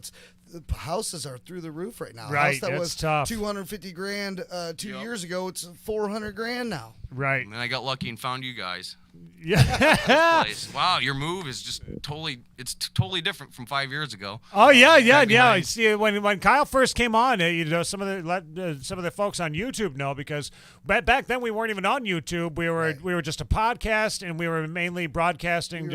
S5: the houses are through the roof right now.
S4: Right,
S5: A house that
S4: it's
S5: was
S4: tough.
S5: $250,000 2 years ago, it's $400,000 now.
S4: Right.
S8: And then I got lucky and found you guys.
S4: Yeah.
S8: Place. Wow, your move is just totally different from 5 years ago.
S4: Oh yeah.
S8: Nice.
S4: See, when Kyle first came on, some of the folks on YouTube know, because back then we weren't even on YouTube. We were just a podcast, and we were mainly broadcasting.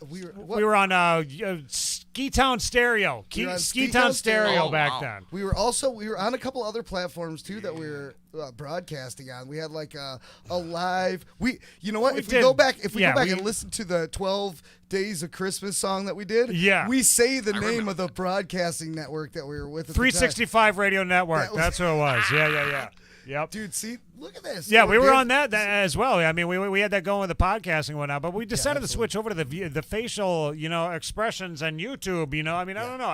S5: We
S4: were on Ski Town Stereo.
S5: We were on
S4: Ski Town Stereo
S8: Oh,
S4: back
S8: wow.
S4: then.
S5: We were on a couple other platforms too that we were broadcasting on. We had like a live. You know what? If we go back and listen to the 12 Days of Christmas song that we did, we say the name of the broadcasting network that we were with. At
S4: 365 Radio Network. That's who it was. Yeah. Yep.
S5: Dude, see, look at this.
S4: Yeah, we were on that as well. I mean, we had that going with the podcasting and whatnot, but we decided to switch over to the facial, expressions on YouTube. I mean, I don't know.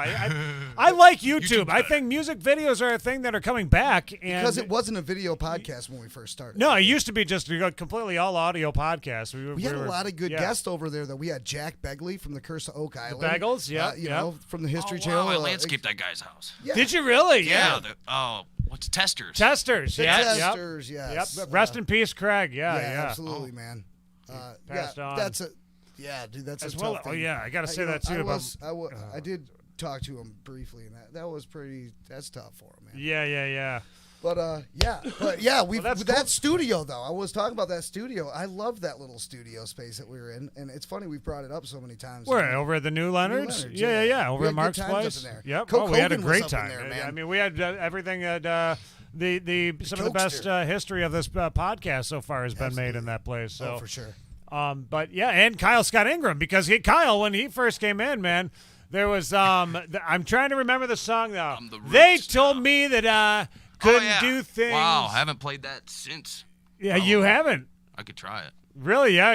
S4: I like YouTube. I think music videos are a thing that are coming back, and
S5: because it wasn't a video podcast when we first started.
S4: No, it used to be just completely all audio podcasts.
S5: We had a lot of good guests over there. That we had Jack Begley from the Curse of Oak Island.
S4: Bagels,
S5: from the History
S8: Wow,
S5: Channel.
S8: I landscaped that guy's house.
S5: Yeah.
S4: Did you really?
S8: Yeah. What's Testers?
S4: Testers.
S5: The
S4: Yes.
S5: Testers, yes.
S4: Yep. Rest in peace, Craig. Yeah.
S5: Absolutely, man.
S4: Passed on.
S5: That's a
S4: As
S5: tough
S4: well.
S5: thing.
S4: Oh yeah, I got to say that too.
S5: I did talk to him briefly, and that was that's tough for him, man.
S4: Yeah.
S5: But that studio though. I was talking about that studio. I love that little studio space that we were in, and it's funny we've brought it up so many times.
S4: We're over at the New Leonard's. Yeah. Over at Mark's place.
S5: Yep.
S4: We had a
S5: Hogan was
S4: great
S5: up in
S4: time.
S5: there, man.
S4: I mean, we had everything that some of the best history of this podcast so far has been made in that place. So
S5: for sure.
S4: But yeah, and Kyle Scott Ingram, because Kyle, when he first came in, man, there was I'm trying to remember the song though. They told me that I couldn't do things.
S8: Wow, I haven't played that since.
S4: Yeah, you haven't.
S8: I could try it.
S4: Really? Yeah.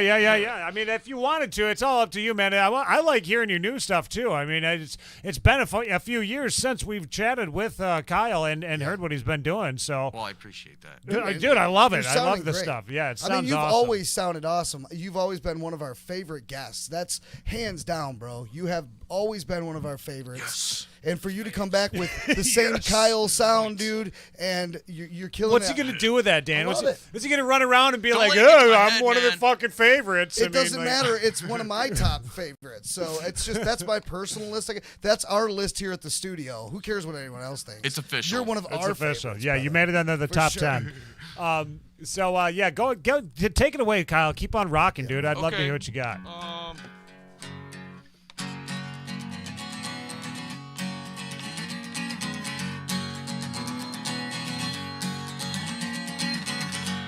S4: I mean, if you wanted to, it's all up to you, man. I like hearing your new stuff too. I mean, it's been a few years since we've chatted with Kyle and heard what he's been doing. So,
S8: well, I appreciate that,
S4: dude. I love it.
S5: You're
S4: I love
S5: sounding
S4: the
S5: great.
S4: stuff. Yeah, it sounds
S5: I mean, you've
S4: awesome.
S5: always sounded awesome. You've always been one of our favorite guests. That's hands down, bro. You have always been one of our favorites.
S8: Yes.
S5: And for you to come back with the same Kyle sound, dude, and you're killing
S4: What's
S5: that.
S4: he gonna do with that, Dan?
S5: I love it.
S4: Is he gonna run around and be
S8: Don't
S4: like,
S8: let it get to my
S4: I'm
S8: head,
S4: one of the
S8: man."
S4: fucking favorites?
S5: It doesn't matter. It's one of my top favorites. So that's my personal list. That's our list here at the studio. Who cares what anyone else thinks?
S8: It's official.
S5: You're one of
S4: It's
S5: our
S4: official.
S5: favorites.
S4: Yeah, you made it into the top
S5: sure.
S4: 10. Go take it away, Kyle. Keep on rocking, dude. I'd love to
S8: Okay.
S4: hear what you got.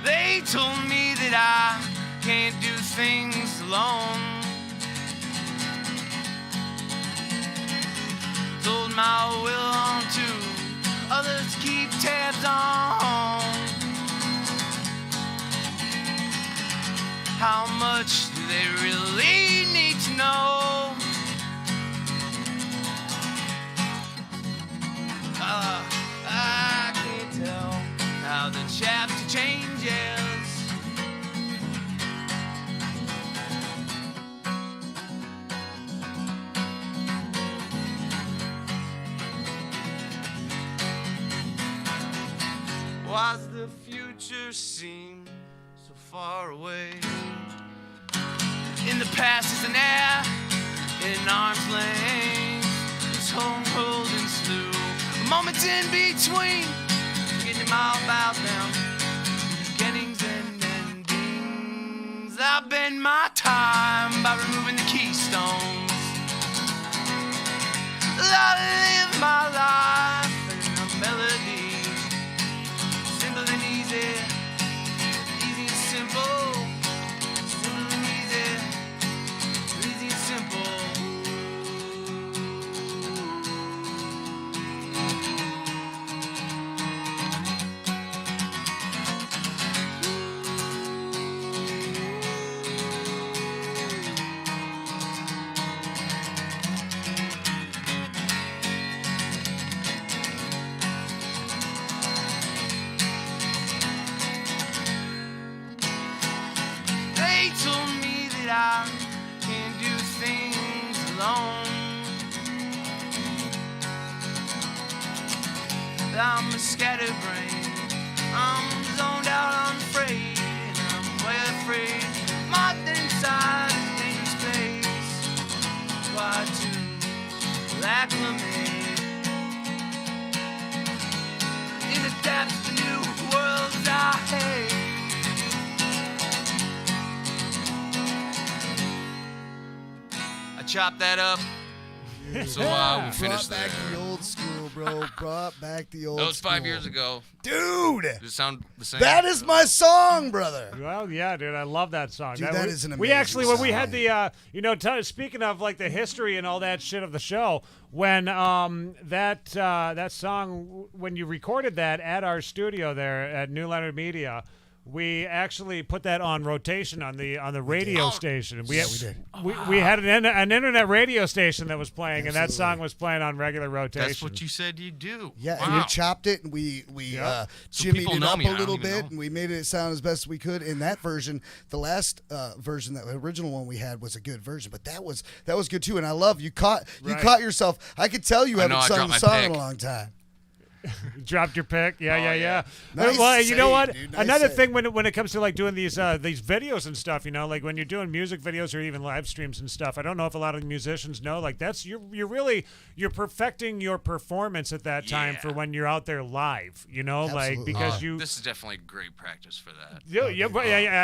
S8: They told me that I can't do things alone. Told my will on to others keep tabs on. How much do they really need to know? how the chapter changes. Why's the future seem so far away? In the past is an air in arm's length. This home holding slew. Moments in between, forgetting all about them. Beginnings and endings. I bend my time by removing the keystones. I live my life in a melody. Simple and easy, easy and simple. Simple and easy, easy and simple. They told me that I can't do things alone. That I'm a scatterbrain. I'm zoned out, unafraid, and I'm way afraid. My inside is a dangerous place. Why to acclimate in the depths of the new worlds I hate. I chopped that up. So we finished
S5: Brought back
S8: there.
S5: the old school, bro. Brought back the old
S8: That was 5
S5: school.
S8: years ago.
S5: Dude,
S8: Does it sound the same?
S5: that is my song, brother.
S4: Well, yeah, dude, I love that song.
S5: Dude, that is an
S4: We
S5: amazing
S4: actually, when we had
S5: song.
S4: the, speaking of like the history and all that shit of the show, when that song, when you recorded that at our studio there at New Leonard Media, we actually put that on rotation on the radio station. We did. We had an internet radio station that was playing, and that song was playing on regular rotation.
S8: That's what you said you'd do.
S5: Yeah,
S8: Wow.
S5: and you chopped it, and we
S8: So
S5: jimmied
S8: people
S5: it
S8: know
S5: up
S8: me,
S5: a
S8: I don't
S5: little
S8: even
S5: bit,
S8: know.
S5: and we made it sound as best we could. In that version, the last version, that original one we had, was a good version, but that was good too. And I love you caught yourself. I could tell you
S8: I
S5: haven't
S8: know, I
S5: sung
S8: dropped
S5: the
S8: my
S5: song in
S8: pick.
S5: a long time.
S4: Dropped your pick, yeah.
S5: Nice
S4: Well, you know
S5: save,
S4: what?
S5: dude. Nice
S4: Another
S5: save.
S4: thing when it comes to like doing these videos and stuff, like when you're doing music videos or even live streams and stuff, I don't know if a lot of musicians know, like that's you're perfecting your performance at that time
S8: Yeah.
S4: for when you're out there live, like
S5: Absolutely.
S4: because you.
S8: This is definitely great practice for that.
S4: Yeah,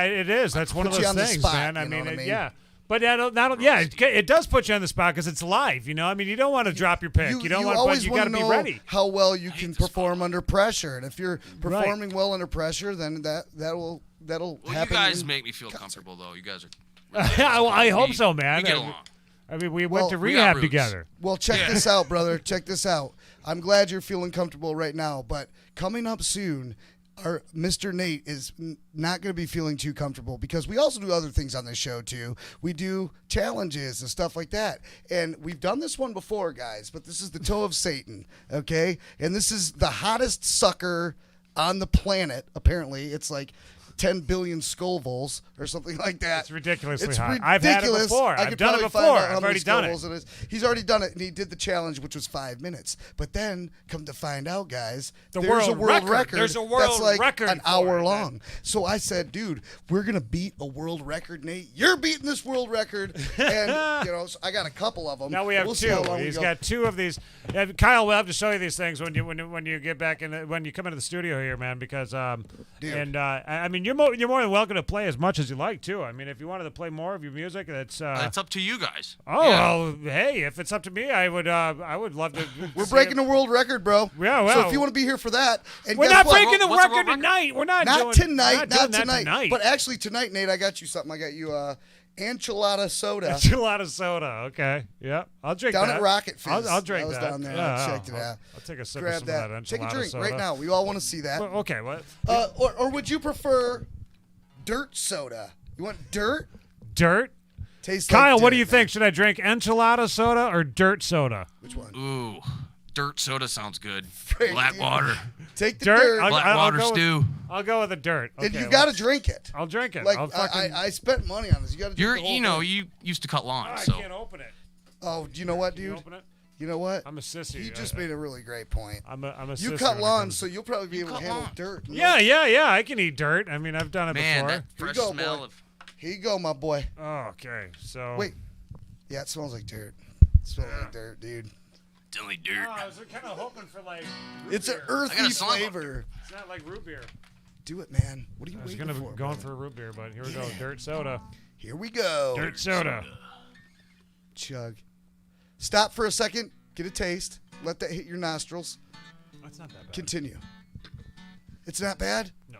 S4: it is. That's one of
S5: Put you
S4: those
S5: on the
S4: things,
S5: spot,
S4: man.
S5: you know what I mean?
S4: Yeah. But it does put you on the spot because it's live. You don't want to drop your pick. You don't want,
S5: always
S4: but you
S5: wanna
S4: got to be
S5: know
S4: ready.
S5: how well you can perform under pressure, and if you're performing well under pressure, then that'll
S8: Well,
S5: happen.
S8: you guys
S5: in
S8: make me feel comfortable, though. You guys are.
S4: Well, I hope so, man.
S8: We get along.
S4: I mean, we
S5: Well,
S4: went to
S8: we got
S4: rehab
S8: roots.
S4: together.
S5: Well, check this out, brother. Check this out. I'm glad you're feeling comfortable right now, but coming up soon, our Mr. Nate is not going to be feeling too comfortable because we also do other things on this show too. We do challenges and stuff like that, and we've done this one before, guys. But this is the toe of Satan, okay? And this is the hottest sucker on the planet. Apparently, it's like 10 billion Scovilles or something like that.
S4: It's ridiculously
S5: It's
S4: hot.
S5: ridiculous.
S4: I've had it before.
S5: I
S4: I've
S5: could
S4: done it
S5: probably
S4: before.
S5: find out how
S4: I've
S5: many
S4: already done it.
S5: Scovilles it is. He's already done it, and he did the challenge, which was 5 minutes. But then, come to find out, guys, there's a
S4: world
S5: world
S4: record. There's a world
S5: that's like
S4: record
S5: an
S4: for
S5: hour
S4: it,
S5: long. So I said, dude, we're going to beat a world record, Nate. You're beating this world record. And, so I got a couple of them.
S4: Now we have
S5: We'll see
S4: two.
S5: how long we
S4: He's
S5: go.
S4: got two of these. And Kyle, we'll have to show you these things when you get back when you come into the studio here, man. Because
S5: Dude.
S4: and I mean you're more than welcome to play as much as you like too. I mean, if you wanted to play more of your music, that's
S8: It's up to you guys.
S4: oh
S8: Yeah.
S4: well, hey, if it's up to me, I would love to.
S5: We're breaking a world record, bro.
S4: Yeah, well.
S5: So if you want to be here for that, and
S4: We're
S5: guess
S4: not
S5: what?
S4: breaking the
S8: What's the
S4: record
S8: world record?
S4: tonight. We're not
S5: Not
S4: doing
S5: tonight,
S4: we're
S5: not
S4: doing that
S5: tonight. But actually tonight, Nate, I got you something. I got you enchilada soda
S4: enchilada soda. Okay, yeah, I'll drink
S5: down
S4: that.
S5: at Rocket Fizz.
S4: I'll drink
S5: I was
S4: that.
S5: down there.
S4: Yeah,
S5: I checked it
S4: I'll-
S5: out.
S4: I'll take a sip
S5: Grab
S4: of some of that
S5: Take a
S4: enchilada
S5: drink
S4: soda.
S5: right now. We all want to see that.
S4: Well, okay, what?
S5: Or would you prefer dirt soda? You want dirt?
S4: Dirt.
S5: Tastes
S4: Kyle,
S5: like
S4: what
S5: dirt,
S4: do you
S5: man.
S4: think? Should I drink enchilada soda or dirt soda?
S5: Which one?
S8: Ooh.
S9: Dirt soda sounds good.
S5: Frank,
S9: Black
S5: dude.
S9: water.
S5: Take the
S4: Dirt?
S5: dirt,
S9: Black water
S4: go with-
S9: stew.
S4: I'll go with the dirt.
S5: and
S4: Okay,
S5: you got to drink it.
S4: I'll drink it.
S5: Like
S4: I'll fucking.
S5: I spent money on this. You got to.
S9: You're,
S5: the whole
S9: you know,
S5: thing.
S9: you used to cut lawns,
S4: I
S9: so.
S4: can't open it.
S5: Oh, you know what,
S4: Can you
S5: dude?
S4: open it?
S5: You know what?
S4: I'm a sissy.
S5: He just made a really great point.
S4: I'm a
S5: You
S4: sissy
S5: cut
S4: when it
S5: lawns,
S4: comes-
S5: so you'll probably be able to
S9: cut
S5: handle
S9: lawns.
S5: dirt.
S4: Yeah. I can eat dirt. I mean, I've done it
S9: Man,
S4: before.
S9: that fresh
S5: go,
S9: smell
S5: boy.
S9: of.
S5: Here you go, my boy.
S4: Oh, okay. So.
S5: Wait. Yeah, it smells like dirt. It smells like dirt, dude.
S9: It's only dirt.
S4: Oh, I was kind of hoping for like. Root
S5: It's an
S4: beer.
S9: I got
S5: earthy
S9: a song about
S5: flavor.
S4: It's not like root beer.
S5: Do it, man. What are you
S4: I was
S5: waiting
S4: gonna
S5: for?
S4: be going
S5: brother?
S4: for a root beer, but here we go. Dirt soda.
S5: Here we go.
S4: Dirt soda.
S5: Chug. Stop for a second. Get a taste. Let that hit your nostrils.
S4: That's not that bad.
S5: Continue. It's not bad?
S4: No.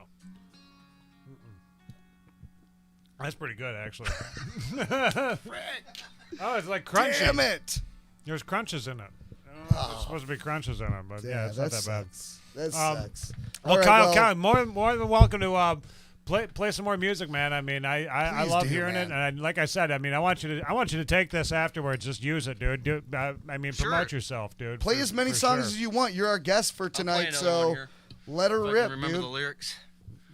S4: That's pretty good, actually. Oh, it's like crunchy.
S5: Damn it.
S4: There's crunches in it. I don't know if there's supposed to be crunches in it, but yeah, it's not that bad.
S5: sucks. That
S4: Um,
S5: sucks.
S4: Well,
S5: All right,
S4: Kyle, more than welcome to play some more music, man. I mean, I
S5: Please
S4: love
S5: do,
S4: hearing
S5: man.
S4: it, and like I said, I mean, I want you to take this afterwards. Just use it, dude. I mean,
S9: Sure.
S4: promote yourself, dude.
S5: Play
S4: for-
S5: as many
S4: for
S5: songs
S4: sure.
S5: as you want. You're our guest for
S9: I'll play
S5: tonight,
S9: another
S5: so
S9: one here,
S5: let her
S9: if I
S5: rip,
S9: can remember
S5: dude.
S9: the lyrics.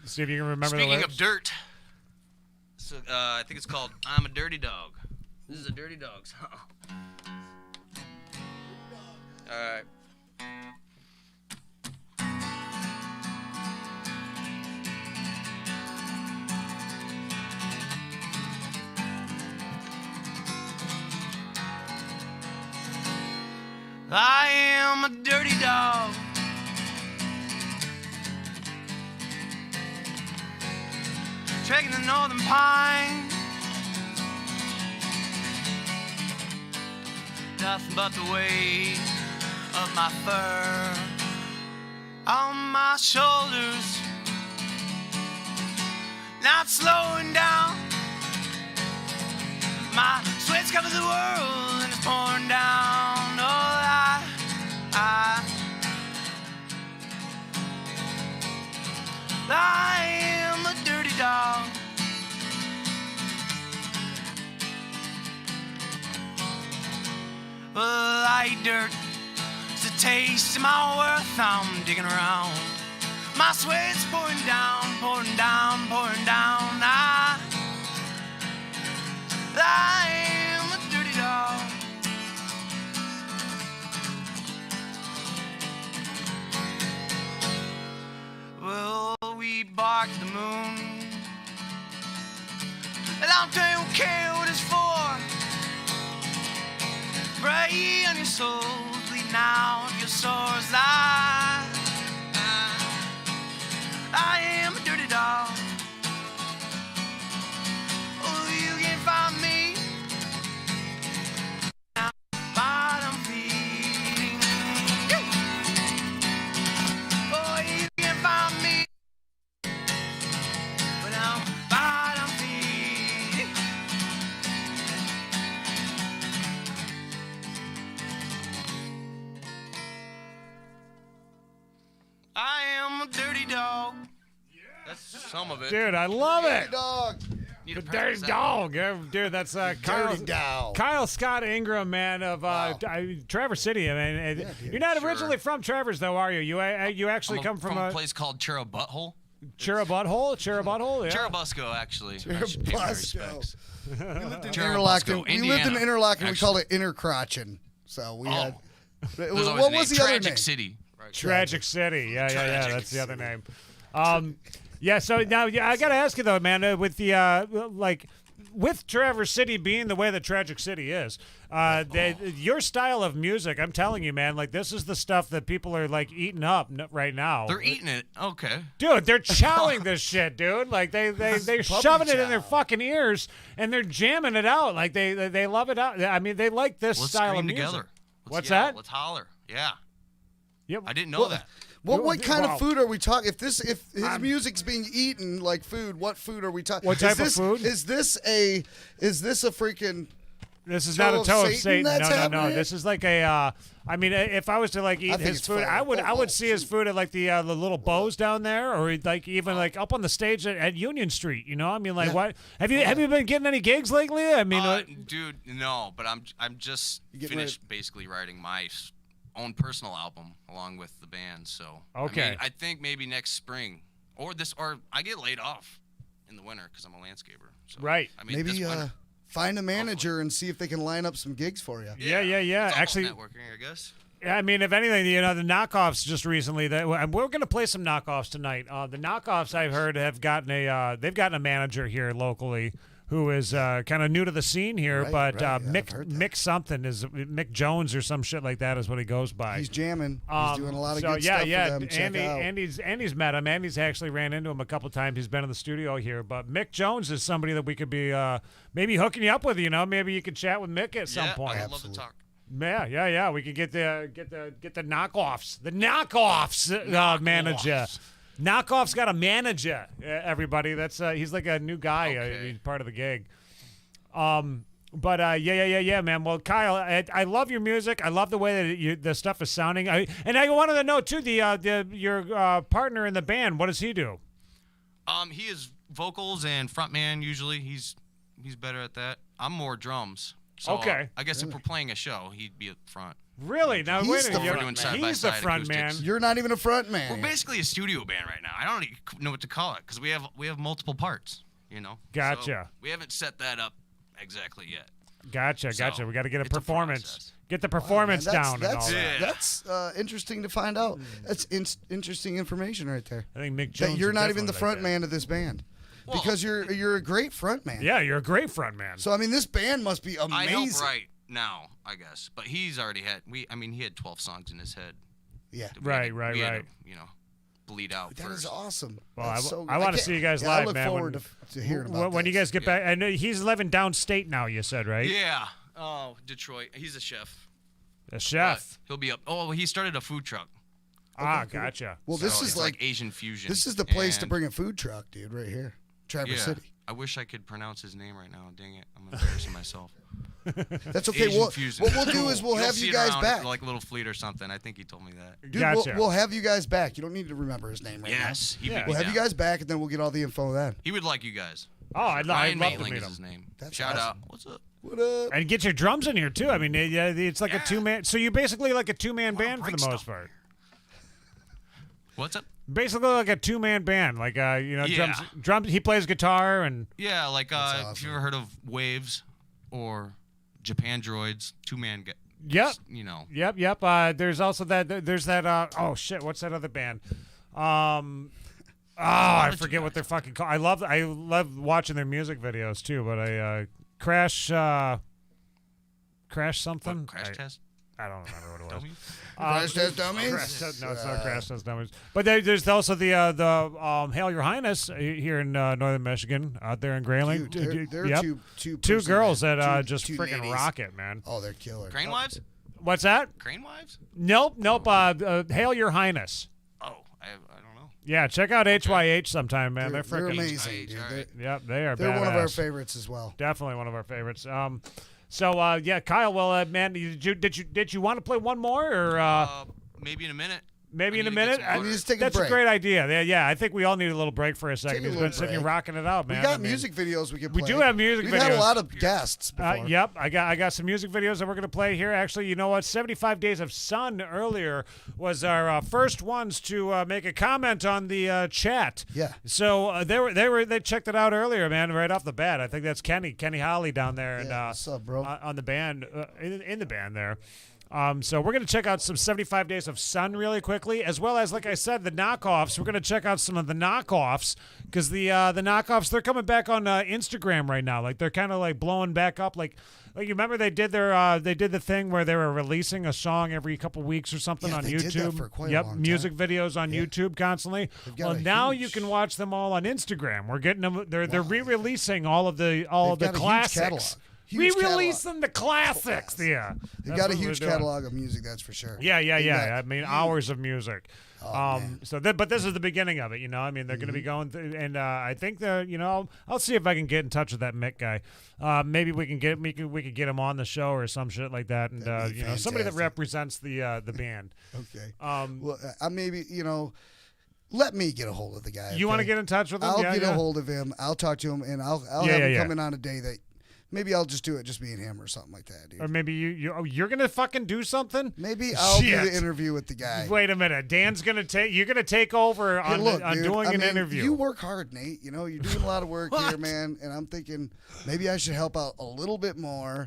S4: See if you can remember
S9: Speaking
S4: the
S9: of
S4: lyrics.
S9: dirt, so, I think it's called "I'm a Dirty Dog." This is a Dirty Dog song. All right. I am a dirty dog. Trekking the northern pine. Nothing but the weight of my fur on my shoulders. Not slowing down. My sweat's covered the world and it's pouring down. Oh, I am a dirty dog. Well, I eat dirt. It's the taste of my worth. I'm digging around. My sweat's pouring down, pouring down, pouring down. I am a dirty dog. Well, we bark at the moon, and I'll tell you okay what it's for. Pray on your soul, bleeding out your sores. I am a dirty dog. Oh, you can find me now, bottom feeding. Oh, you can find me when I'm bottom feeding. I am a dirty dog. That's some of it.
S4: Dude, I love it.
S5: Dog.
S9: Need to
S4: The
S9: practice
S4: dirty
S9: that.
S4: dog. Yeah, dude, that's Kyle.
S5: Dirty dog.
S4: Kyle Scott Ingram, man, of Traverse City. I mean,
S5: dude.
S4: you're not
S9: Sure.
S4: originally from Traverse, though, are you? You actually
S9: I'm
S4: come from
S9: a place called Churro Butthole.
S4: Churro Butthole? Yeah.
S9: Churubusco, actually. I should pay my
S5: Churubusco.
S9: respects.
S5: We lived in
S9: Churubusco,
S5: Interlochen. We lived in
S9: Indiana,
S5: Interlochen. We called
S9: actually.
S5: it Intercrotchen. So we had.
S9: There's
S5: What
S9: always a
S5: was
S9: name.
S5: the other
S9: Tragic
S5: name?
S9: City. Right.
S4: Tragic City. Yeah.
S9: Tragic
S4: That's the other
S9: City.
S4: name. Yeah. So now, I got to ask you though, man, with the with Traverse City being the way that Tragic City is, your style of music, I'm telling you, man, like this is the stuff that people are like eating up right now.
S9: They're eating it. Okay.
S4: Dude, they're chowing this shit, dude. Like they're shoving it in their
S5: chow.
S4: fucking ears and they're jamming it out. Like they love it out. I mean, they like this
S9: Let's
S4: style of
S9: scream
S4: music.
S9: together. Let's
S4: What's
S9: yell.
S4: that?
S9: Let's holler. Yeah.
S4: Yep.
S9: I didn't know that.
S5: What kind
S4: Wow.
S5: of food are we talking? If his music's being eaten like food, what food are we talking?
S4: What type of food?
S5: Is this a freaking?
S4: This is
S5: Toe
S4: not a
S5: of
S4: toe of
S5: Satan
S4: Satan.
S5: that's
S4: No.
S5: happening?
S4: This is like a. I mean, if I was to like eat
S5: think
S4: his
S5: it's
S4: food,
S5: fine.
S4: I would see his food at like the little Bows down there, or like even like up on the stage at Union Street. You know, I mean, like what have you been getting any gigs lately? I mean,
S9: Dude, no, but I'm just
S5: getting
S9: finished basically writing my
S10: own personal album along with the band. So
S4: Okay.
S10: I think maybe next spring or I get laid off in the winter because I'm a landscaper. So,
S4: Right.
S10: I mean,
S5: Maybe
S10: this winter,
S5: find a manager and see if they can line up some gigs for you.
S4: Yeah.
S10: it's all
S4: Actually,
S10: about networking, I guess.
S4: yeah, I mean, if anything, the knockoffs just recently that we're going to play some knockoffs tonight. The knockoffs I've heard have gotten they've gotten a manager here locally who is kind of new to the scene here,
S5: Right,
S4: but
S5: right, yeah, I've
S4: Mick
S5: heard that.
S4: Mick something is Mick Jones or some shit like that is what he goes by.
S5: He's jamming. He's doing a lot of
S4: so
S5: good
S4: yeah,
S5: stuff
S4: yeah.
S5: for them. Check out.
S4: Andy's met him. Andy's actually ran into him a couple times. He's been in the studio here. But Mick Jones is somebody that we could be maybe hooking you up with. Maybe you could chat with Mick at some point.
S10: I'd love to talk.
S4: Yeah. We could get the knockoffs. The manager. Knockoff's got a manager. Everybody, that's he's like a new guy.
S10: Okay.
S4: He's part of the gig. But yeah, man. Well, Kyle, I love your music. I love the way that the stuff is sounding. I wanted to know too your partner in the band. What does he do?
S10: He is vocals and frontman usually. He's better at that. I'm more drums. So
S4: Okay.
S10: I guess if we're playing a show, he'd be up front.
S4: Really? Now
S5: He's
S4: wait a
S5: the
S4: minute.
S10: front man.
S4: He's the
S10: Side-by-side
S4: front man.
S10: acoustics.
S5: You're not even a front man.
S10: We're basically a studio band right now. I don't even know what to call it because we have multiple parts.
S4: Gotcha.
S10: So we haven't set that up exactly yet.
S4: Gotcha.
S10: So,
S4: We got to get a
S10: it's a
S4: performance.
S10: process.
S4: Get the performance
S5: Man,
S4: down and all
S5: that's,
S4: that.
S5: That's interesting to find out. That's interesting information right there.
S4: I think Mick Jones.
S5: That you're
S4: is
S5: not even the
S4: definitely
S5: front
S4: like that.
S5: man of this band.
S10: Well-
S5: Because you're a great front man.
S4: Yeah, you're a great front man.
S5: So I mean, this band must be
S10: I
S5: amazing.
S10: help write now, I guess, but he's already had. He had 12 songs in his head.
S5: Yeah.
S10: We had to-
S4: Right.
S10: we had to, bleed out
S5: That
S10: first.
S5: is awesome.
S4: Well,
S5: That's
S4: I
S5: so
S4: want to
S5: can't-
S4: see you guys
S5: yeah,
S4: live,
S5: I look
S4: man.
S5: forward to hearing about
S4: when you
S5: this.
S4: guys get back. I know he's living downstate now. You said right?
S10: Yeah. Oh, Detroit. He's a chef.
S4: A chef.
S10: But he'll be up. Oh, he started a food truck.
S4: Gotcha.
S5: Well, this
S10: So
S5: is
S10: it's
S5: like
S10: Asian fusion.
S5: this is the place to
S10: And-
S5: bring a food truck, dude. Right here, Traverse
S10: Yeah.
S5: City.
S10: I wish I could pronounce his name right now. Dang it. I'm embarrassing myself.
S5: That's okay.
S10: Asian
S5: What
S10: fusion.
S5: we'll do is we'll
S10: You'll
S5: have
S10: see
S5: you
S10: it
S5: guys
S10: around,
S5: back.
S10: like Little Fleet or something. I think he told me that.
S5: Dude,
S4: Gotcha.
S5: we'll have you guys back. You don't need to remember his name right
S10: Yes. He
S4: Yeah.
S10: would
S5: now.
S10: be
S5: We'll have you
S10: down.
S5: guys back, and then we'll get all the info then.
S10: He would like you guys.
S4: Oh, I'd love
S10: Ryan
S4: to
S10: Maitling
S4: meet
S10: is
S4: him.
S10: his name.
S5: That's
S10: Shout
S5: awesome.
S10: out. What's up?
S5: What up?
S4: And get your drums in here too. I mean, it's like a
S10: Yeah.
S4: 2-man. So you're basically like a 2-man
S10: Wanna
S4: band for the
S10: break
S4: most
S10: stuff.
S4: part.
S10: What's up?
S4: Basically like a 2-man band. Like
S10: Yeah.
S4: drums. He plays guitar and
S10: Yeah, like
S5: That's
S10: if
S5: awesome.
S10: you ever heard of Waves or Japan Droids, 2-man.
S4: Yep. Yep. There's also that. There's that. Oh shit! What's that other band? I forget what they're fucking called. I love watching their music videos too. But Crash something.
S10: Crash Test.
S4: I don't remember what it was.
S10: Dummy?
S5: Crash Test Dummies?
S4: No, it's not Crash Test Dummies. But there's also the Hail Your Highness here in northern Michigan, out there in Grayling.
S5: Dude, they're
S4: Yep.
S5: two
S4: Two girls
S5: person-
S4: that
S5: two-
S4: just
S5: two
S4: freaking
S5: ladies.
S4: rock it, man.
S5: Oh, they're killer.
S10: Crane Wives?
S4: What's that?
S10: Crane Wives?
S4: Nope. Hail Your Highness.
S10: Oh, I don't know.
S4: Yeah, check out HYH sometime, man. They're
S5: They're
S4: freaking
S5: amazing, dude.
S10: All right.
S4: Yep, they are.
S5: They're one of our
S4: badass.
S5: favorites as well.
S4: Definitely one of our favorites. So yeah, Kyle. Well, man, did you want to play one more or
S10: Maybe in a minute.
S4: maybe
S10: I
S4: in a
S10: need to get
S4: minute?
S10: some water.
S5: need to take a
S4: That's
S5: break.
S4: a great idea. Yeah, I think we all need a little break for a second.
S5: Take a
S4: He's
S5: little
S4: been sitting here
S5: break.
S4: rocking it out,
S5: We
S4: man.
S5: got
S4: I mean,
S5: music videos we can
S4: we
S5: play.
S4: do have music
S5: We've had a
S4: videos.
S5: lot of guests before.
S4: Yep, I got some music videos that we're gonna play here. Actually, you know what? 75 Days of Sun earlier was our first ones to make a comment on the chat.
S5: Yeah.
S4: So they checked it out earlier, man, right off the bat. I think that's Kenny Holly down there, and
S5: Yeah, what's up, bro?
S4: on the band in the band there. So we're going to check out some 75 Days of Sun really quickly, as well as, like I said, the knockoffs. We're going to check out some of the knockoffs because the knockoffs, they're coming back on Instagram right now. Like they're kind of like blowing back up. Like you remember they did the thing where they were releasing a song every couple weeks or something
S5: Yeah,
S4: on
S5: they
S4: YouTube.
S5: did that for quite a
S4: yep,
S5: long
S4: music
S5: time.
S4: videos on YouTube constantly.
S5: got
S4: Well,
S5: a
S4: now
S5: huge-
S4: you can watch them all on Instagram. We're getting them. They're re-releasing all of the
S5: They've got a huge
S4: classics.
S5: catalog.
S4: We
S5: Huge
S4: release
S5: catalog.
S4: them the classics. Yeah,
S5: They
S4: That's
S5: got a
S4: what we're
S5: huge
S4: doing.
S5: catalog of music, that's for sure.
S4: Yeah.
S5: They got
S4: I mean,
S5: huge-
S4: hours of music.
S5: Oh, man.
S4: So, but this is the beginning of it, you know. I mean, they're going to be going, and I think I'll see if I can get in touch with that Mick guy. Maybe we can get him on the show or some shit like that, and
S5: That'd be
S4: somebody that
S5: fantastic.
S4: represents the band.
S5: Okay.
S4: Um,
S5: Well, I maybe, let me get a hold of the guy.
S4: You want to
S5: okay?
S4: get in touch with him?
S5: I'll
S4: yeah,
S5: get
S4: yeah.
S5: a hold of him. I'll talk to him, and I'll
S4: Yeah,
S5: have him
S4: yeah.
S5: come in on a day that Maybe I'll just do it, just me and him or something like that, dude.
S4: Or maybe you're gonna fucking do something.
S5: Maybe I'll do
S4: Shit.
S5: the interview with the guy.
S4: Wait a minute, Dan's gonna take. You're gonna take over
S5: Hey,
S4: on,
S5: look,
S4: on
S5: dude,
S4: doing
S5: I
S4: an
S5: mean,
S4: interview.
S5: You work hard, Nate. You know, you're doing a lot of work here, man. And I'm thinking maybe I should help out a little bit more,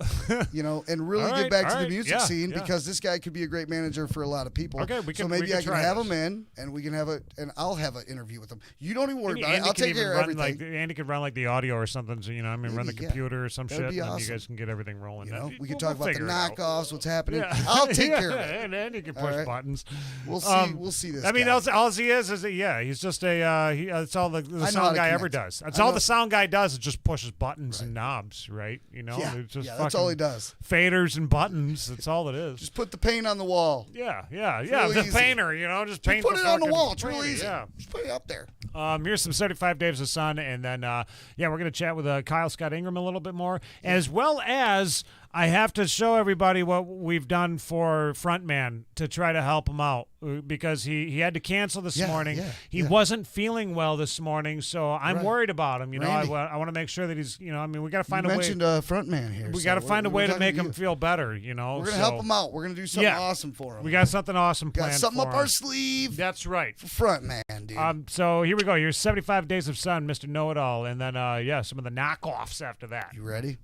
S5: you know, and really
S4: All
S5: get
S4: right,
S5: back
S4: all
S5: to the
S4: right,
S5: music
S4: yeah,
S5: scene
S4: yeah.
S5: because this guy could be a great manager for a lot of people.
S4: Okay, we can.
S5: So maybe
S4: we can
S5: I can
S4: try
S5: have
S4: this.
S5: him in, and we can have and I'll have an interview with him. You don't even worry
S4: Maybe
S5: about it.
S4: Andy
S5: I'll
S4: could
S5: take
S4: even
S5: care of
S4: run
S5: everything.
S4: like Andy could run like the audio or something. So run the
S5: Maybe, yeah.
S4: computer or some
S5: That'd
S4: shit,
S5: be
S4: and you
S5: awesome.
S4: guys can get everything rolling.
S5: You know, we can
S4: We'll
S5: talk about the
S4: figure it out.
S5: knockoffs, what's happening.
S4: Yeah.
S5: I'll take
S4: Yeah,
S5: care of it.
S4: And Andy can
S5: All
S4: push
S5: right.
S4: buttons.
S5: We'll see. We'll see this.
S4: I mean,
S5: guy.
S4: all he is he's just a. That's all the
S5: know how
S4: sound
S5: to
S4: guy ever
S5: connect.
S4: does. That's
S5: I
S4: all
S5: know-
S4: the sound guy does is just pushes buttons and knobs, right? You know,
S5: Yeah,
S4: it's just
S5: yeah, that's all he
S4: fucking
S5: does.
S4: Faders and buttons. That's all it is.
S5: Just put the paint on the wall.
S4: Yeah.
S5: real
S4: The
S5: easy.
S4: painter, just paint.
S5: Put
S4: the
S5: it on the
S4: fucking
S5: wall. It's real
S4: painter,
S5: easy.
S4: Yeah.
S5: Just put it up there.
S4: Here's some 75 Days of Sun, and then we're gonna chat with Kyle Scott Ingram a little bit more, as well as I have to show everybody what we've done for Frontman to try to help him out because he had to cancel this morning. He wasn't feeling well this morning, so I'm worried about him.
S5: Randy.
S4: I want to make sure that he's. We got to find
S5: You
S4: a way.
S5: mentioned a front man here.
S4: We
S5: so
S4: got to find a way to
S5: talking
S4: make
S5: you.
S4: him feel better. We're
S5: We're gonna help him out. We're gonna do something awesome for him.
S4: We got something awesome
S5: Got
S4: planned.
S5: something
S4: for
S5: up
S4: him.
S5: our sleeve.
S4: That's right.
S5: For front man, dude.
S4: So here we go. Here's 75 Days of Sun, Mr. Know-It-All, and then some of the knockoffs after that.
S5: You ready,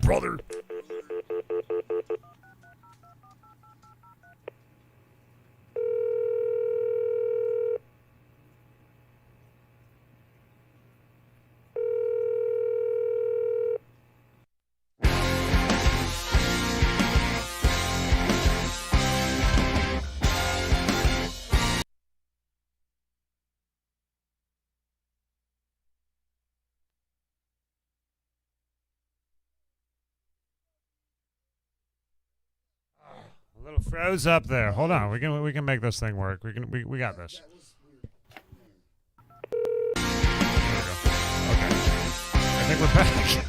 S4: Brother? A little froze up there. Hold on. We can make this thing work. We got this. There we go. Okay. I think we're back.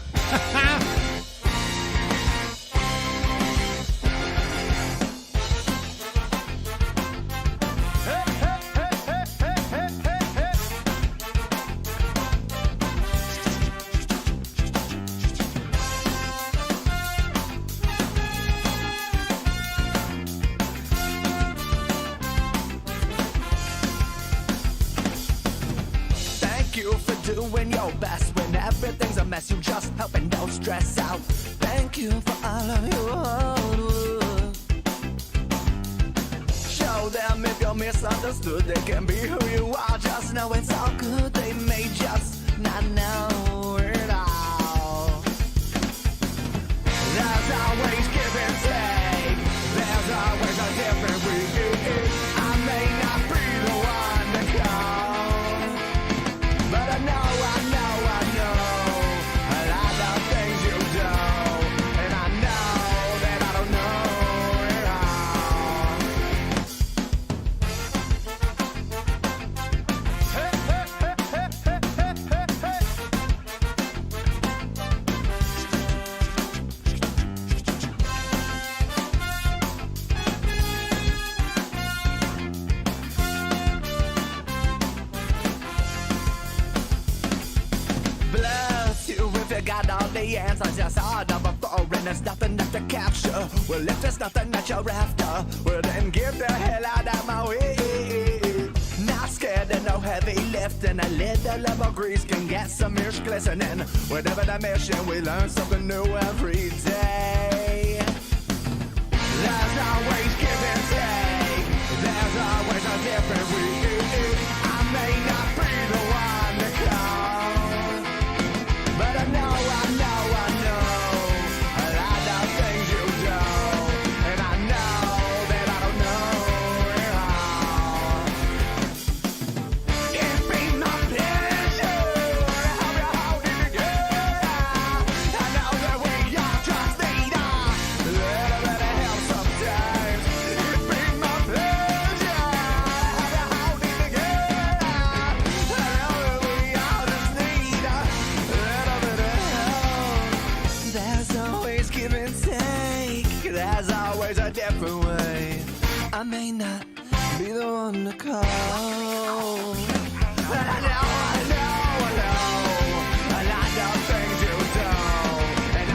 S7: Thank you for doing your best when everything's a mess. You just help and don't stress out. Thank you for all of your hard work. Show them if you're misunderstood, they can be who you are. Just know it's all good. They may just not know it all. There's always give and take. There's always a different review. I may not be the one to call, but I know a lot of things you do, and I know that I don't know it Bless you if you got all the answers. Just hard of before, and there's nothing left to capture. Well, if there's nothing that you're after, well, then get the hell out of my way. Not scared of no heavy lifting. A little of a grease can get some ears glistening. Whatever the mission, we learn something new every day. There's always give and take. There's always a different way. I may not be the one to call, but I know a lot of things you do, and I know that I don't know it all. It'd be my pleasure to have you holding together. I know that we all just need a little bit of help sometimes. It'd be my pleasure to have you holding together. I know that we all just need a little bit of help. There's always give and take. There's always a different way. I may not be the one to call, but I know a lot of things you do, and I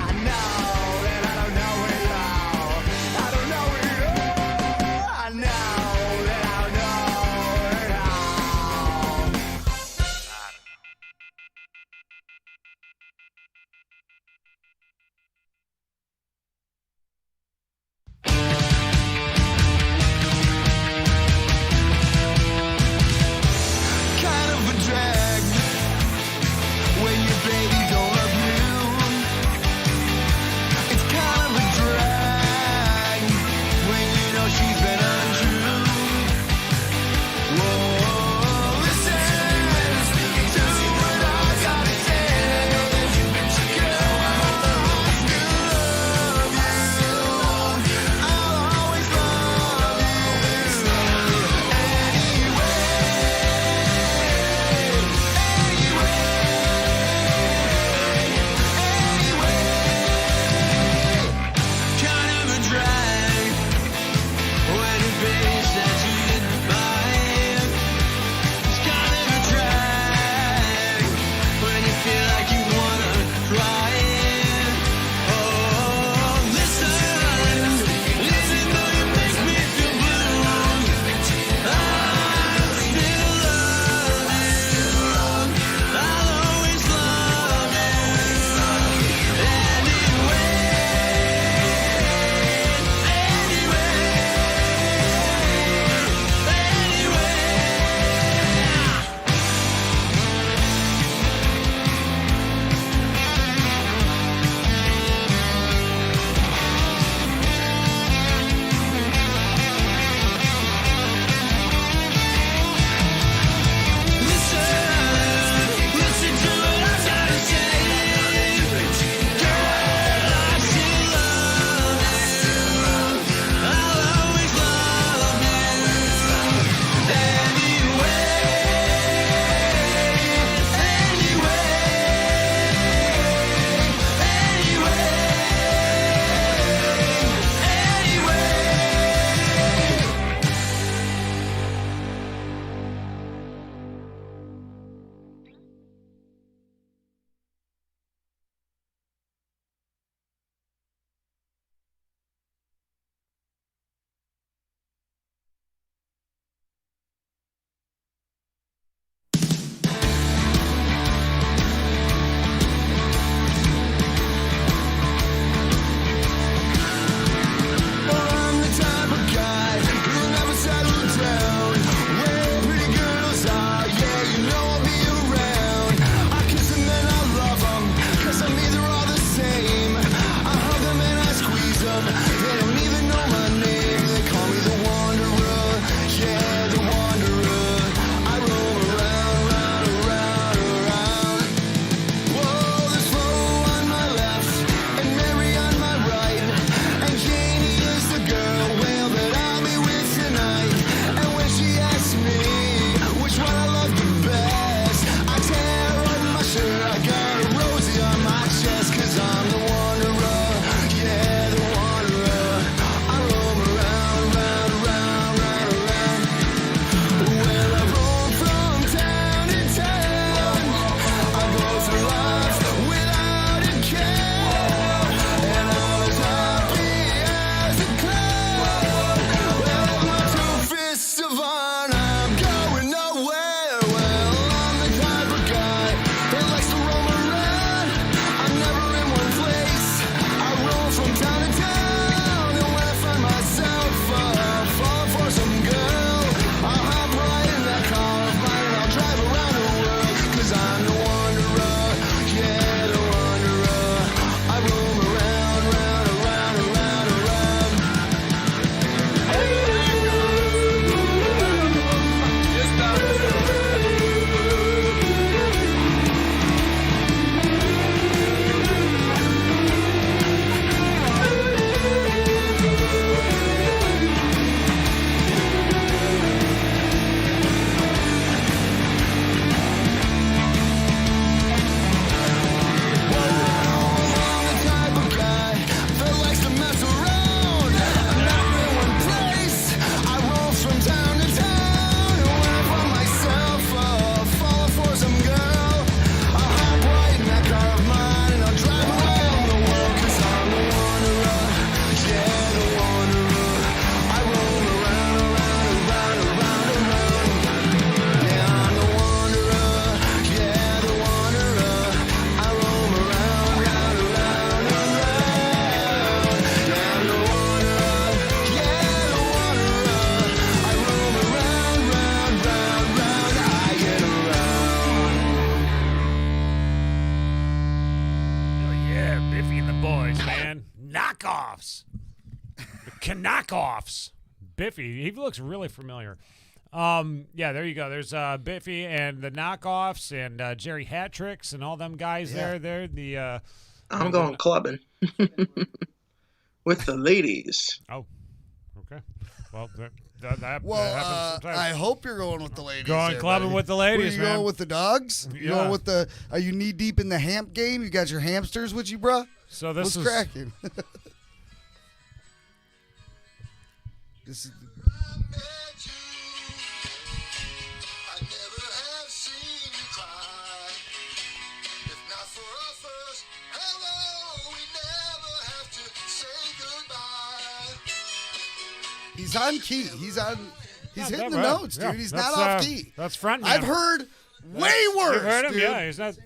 S4: knockoffs. The knockoffs. Biffy. He looks really familiar. Yeah, there you go. There's Biffy and the knockoffs and Jerry Hatricks and all them guys there. They're the.
S11: I'm going clubbing with the ladies.
S4: Oh, okay. Well, that happens sometimes.
S5: I hope you're going with the ladies.
S4: Going clubbing with the ladies,
S5: you
S4: man.
S5: going with the dogs? You going with the? Are you knee deep in the hamp game? You got your hamsters with you, bruh?
S4: So this
S5: What's cracking? This is. He's on key. He's hitting the notes, dude. He's not off key.
S4: That's frontman.
S5: I've heard way worse.
S4: You've heard him?
S5: Dude.
S4: Yeah, he's not.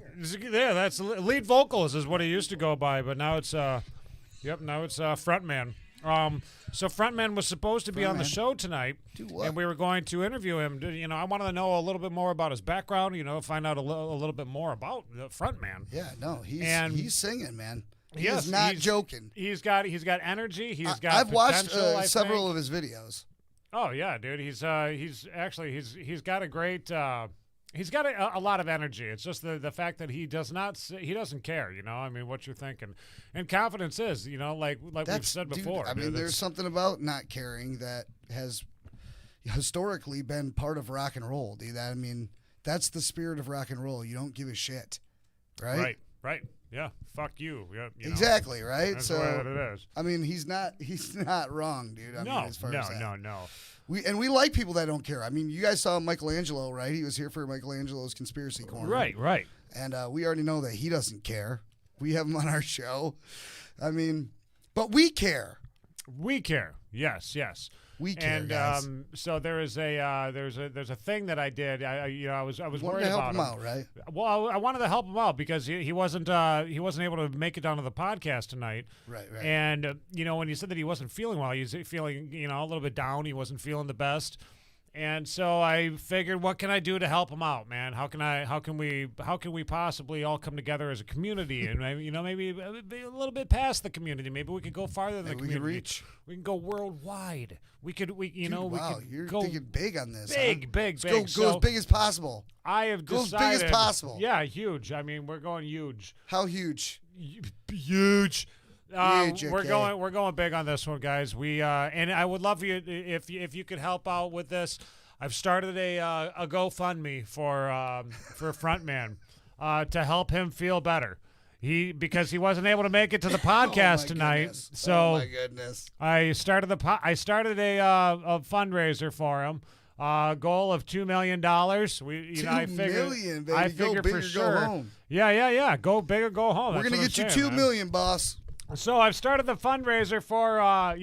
S4: Yeah, that's lead vocalist is what he used to go by, but now it's now it's frontman. So frontman was supposed to be on the show tonight, and we were going to interview him. I wanted to know a little bit more about his background. Find out a little bit more about the frontman.
S5: Yeah, no, he's singing, man. He's not joking.
S4: He's got energy. He's got.
S5: I've watched
S4: potential,
S5: several of his videos.
S4: Oh yeah, dude. He's got a great. He's got a lot of energy. It's just the fact that he doesn't care. What you're thinking, and confidence is. Like we've said before.
S5: There's something about not caring that has historically been part of rock and roll, dude. That's the spirit of rock and roll. You don't give a shit, right?
S4: Right. Yeah, fuck you. Yeah,
S5: exactly, right?
S4: That's
S5: so
S4: what it is.
S5: He's not wrong, dude.
S4: No.
S5: We like people that don't care. You guys saw Michelangelo, right? He was here for Michelangelo's Conspiracy Corner.
S4: Right.
S5: And we already know that he doesn't care. We have him on our show. But we care.
S4: We care. Yes.
S5: We care,
S4: and
S5: guys.
S4: So there's a thing that I did. I was worried
S5: to help
S4: about
S5: him out, right?
S4: Well, I wanted to help him out because he wasn't able to make it down to the podcast tonight.
S5: Right.
S4: And when he said that he wasn't feeling well, he was feeling a little bit down. He wasn't feeling the best. And so I figured, what can I do to help him out, man? How can we possibly all come together as a community and maybe a little bit past the community? Maybe we could go farther than the community.
S5: We can reach.
S4: We can go worldwide. Dude,
S5: wow, you're
S4: go
S5: thinking big on this.
S4: Big.
S5: Go as big as possible.
S4: I have
S5: go
S4: decided.
S5: As big as possible.
S4: Yeah, huge. We're going huge.
S5: How huge?
S4: Huge.
S5: Okay.
S4: We're going big on this one, guys. And I would love you if you could help out with this. I've started a GoFundMe for frontman to help him feel better. Because he wasn't able to make it to the podcast tonight.
S5: Goodness.
S4: So
S5: oh my goodness!
S4: I started a fundraiser for him. Goal of $2 million.
S5: $2 million, baby.
S4: I figure
S5: go big
S4: for
S5: or
S4: sure.
S5: Go home.
S4: Yeah. Go big or go home.
S5: We're gonna get you $2 million, boss.
S4: So I've started the fundraiser for on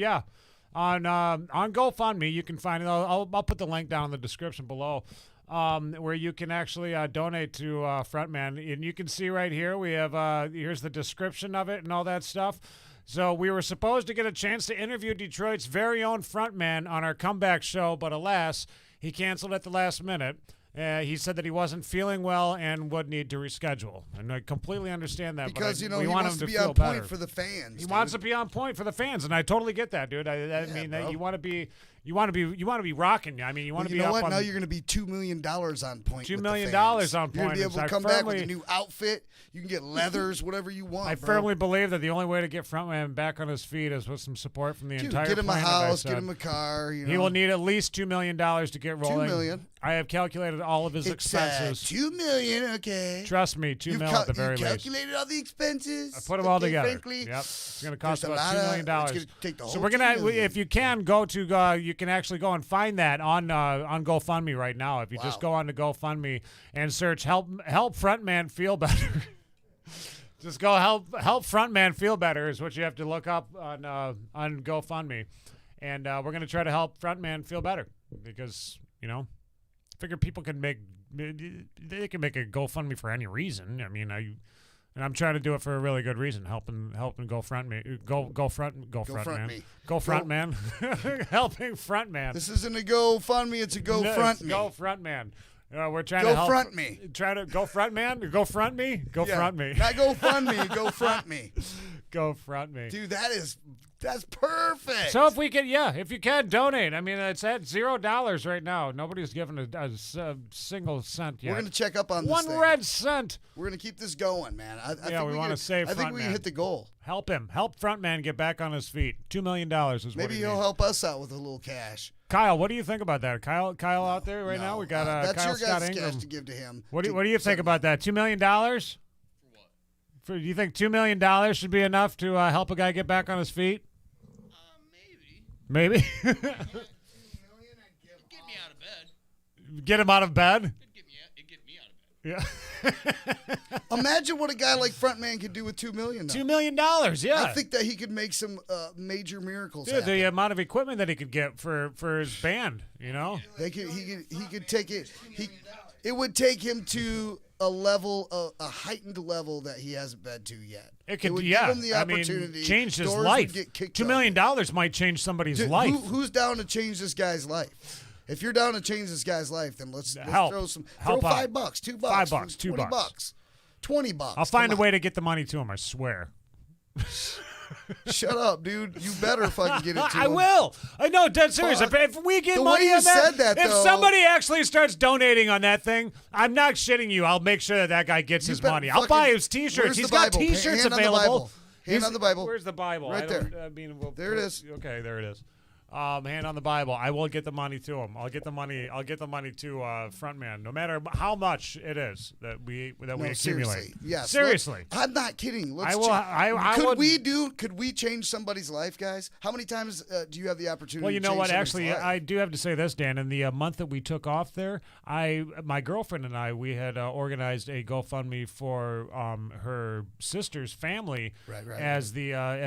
S4: GoFundMe. You can find it. I'll put the link down in the description below, where you can actually donate to Frontman. And you can see right here we have here's the description of it and all that stuff. So we were supposed to get a chance to interview Detroit's very own frontman on our comeback show, but alas, he canceled at the last minute. He said that he wasn't feeling well and would need to reschedule. And I completely understand that.
S5: Because,
S4: but
S5: he
S4: want
S5: wants
S4: him
S5: to be
S4: feel
S5: on
S4: better.
S5: point for the fans.
S4: He wants to be on point for the fans, and I totally get that, dude. I mean, that you want to be rocking. You want to be
S5: know
S4: up
S5: what?
S4: on.
S5: Now you're going to be $2 million on point.
S4: $2 million
S5: on
S4: point.
S5: You're going to be able to come back with a new outfit. You can get leathers, whatever you want.
S4: I firmly believe that the only way to get Frontman back on his feet is with some support from the entire.
S5: Get him a
S4: planet,
S5: house, get him a car.
S4: He will need at least $2 million to get rolling.
S5: $2 million.
S4: I have calculated all of his expenses.
S5: $2 million, okay.
S4: Trust me, $2 million at the very least.
S5: You calculated all the expenses.
S4: I put them all together.
S5: Frankly,
S4: yep, it's going to cost about $2 million.
S5: It's going to take the whole
S4: so we're gonna, if you can go to, you can actually go and find that on GoFundMe right now. If you just go on to GoFundMe and search "help Frontman Feel Better." Just go help Frontman Feel Better is what you have to look up on GoFundMe, and we're gonna try to help Frontman feel better because I figure people can make a GoFundMe for any reason. And I'm trying to do it for a really good reason, helping Frontman, helping Frontman.
S5: This isn't a GoFundMe, it's a GoFrontMe.
S4: Go Frontman. We're trying
S5: to
S4: help.
S5: Front me.
S4: Try to go front man. Go front me. Go front me.
S5: Not GoFundMe. Go front me.
S4: GoFundMe.
S5: Dude, that's perfect.
S4: So if we can, if you can donate. I mean, it's at $0 right now. Nobody's given a single cent yet.
S5: We're gonna check up on this
S4: one
S5: thing.
S4: red cent.
S5: We're gonna keep this going, man. I
S4: Yeah,
S5: think
S4: we want to save.
S5: I think we
S4: Frontman.
S5: hit the goal.
S4: Help him. Help Frontman get back on his feet. $2 million is what
S5: Maybe
S4: he
S5: he'll
S4: needs.
S5: help us out with a little cash.
S4: Kyle, what do you think about that? Kyle out there right now. We got
S5: that's
S4: Kyle
S5: your
S4: Scott
S5: guys'
S4: Ingram.
S5: cash to give to him.
S4: What do you think about that? $2 million? For what? Do you think $2 million should be enough to help a guy get back on his feet? Maybe.
S10: Get me out of bed.
S4: Get him out of bed?
S10: It'd get me out of bed.
S4: Yeah.
S5: Imagine what a guy like Frontman could do with $2 million.
S4: $2 million, yeah.
S5: I think that he could make some major miracles.
S4: Dude,
S5: happen.
S4: the amount of equipment that he could get for his band, you know?
S5: He could take it. It would take him to a level, a heightened level that he hasn't been to yet.
S4: It could,
S5: would
S4: yeah.
S5: give him the
S4: I mean,
S5: opportunity.
S4: change his
S5: Doors would
S4: life.
S5: get kicked
S4: $2 million might change somebody's
S5: Dude,
S4: life.
S5: Who's down to change this guy's life? If you're down to change this guy's life, then let's
S4: Help.
S5: throw some.
S4: Help
S5: throw
S4: out.
S5: $5, $2,
S4: $5, $2
S5: $20, $20.
S4: I'll find a
S5: Come
S4: way to get the money to him, I swear.
S5: on. Shut up, dude. You better fucking get it to
S4: I
S5: him.
S4: will. I know, dead serious.
S5: Fuck.
S4: If we get
S5: The
S4: money
S5: way you
S4: on that,
S5: said that,
S4: if
S5: though-
S4: somebody actually starts donating on that thing, I'm not shitting you. I'll make sure that guy gets his
S5: better
S4: money. I'll
S5: fucking-
S4: buy his T-shirts.
S5: Where's
S4: He's
S5: the
S4: got
S5: Bible?
S4: T-shirts
S5: Hand on the
S4: available.
S5: Bible. Hand on the Bible.
S4: Where's the Bible?
S5: Right there. There it is.
S4: Okay, there it is. Hand on the Bible. I will get the money to him. I'll get the money. I'll get the money to Frontman, no matter how much it is that we accumulate.
S5: Seriously. Yes.
S4: Seriously.
S5: I'm not kidding. Let's
S4: I will- I
S5: Could we change somebody's life, guys? How many times do you have the opportunity?
S4: Well, you
S5: to
S4: know
S5: change
S4: what?
S5: somebody's
S4: Actually,
S5: life?
S4: I do have to say this, Dan. In the month that we took off there, my girlfriend and I, we had organized a GoFundMe for her sister's family, as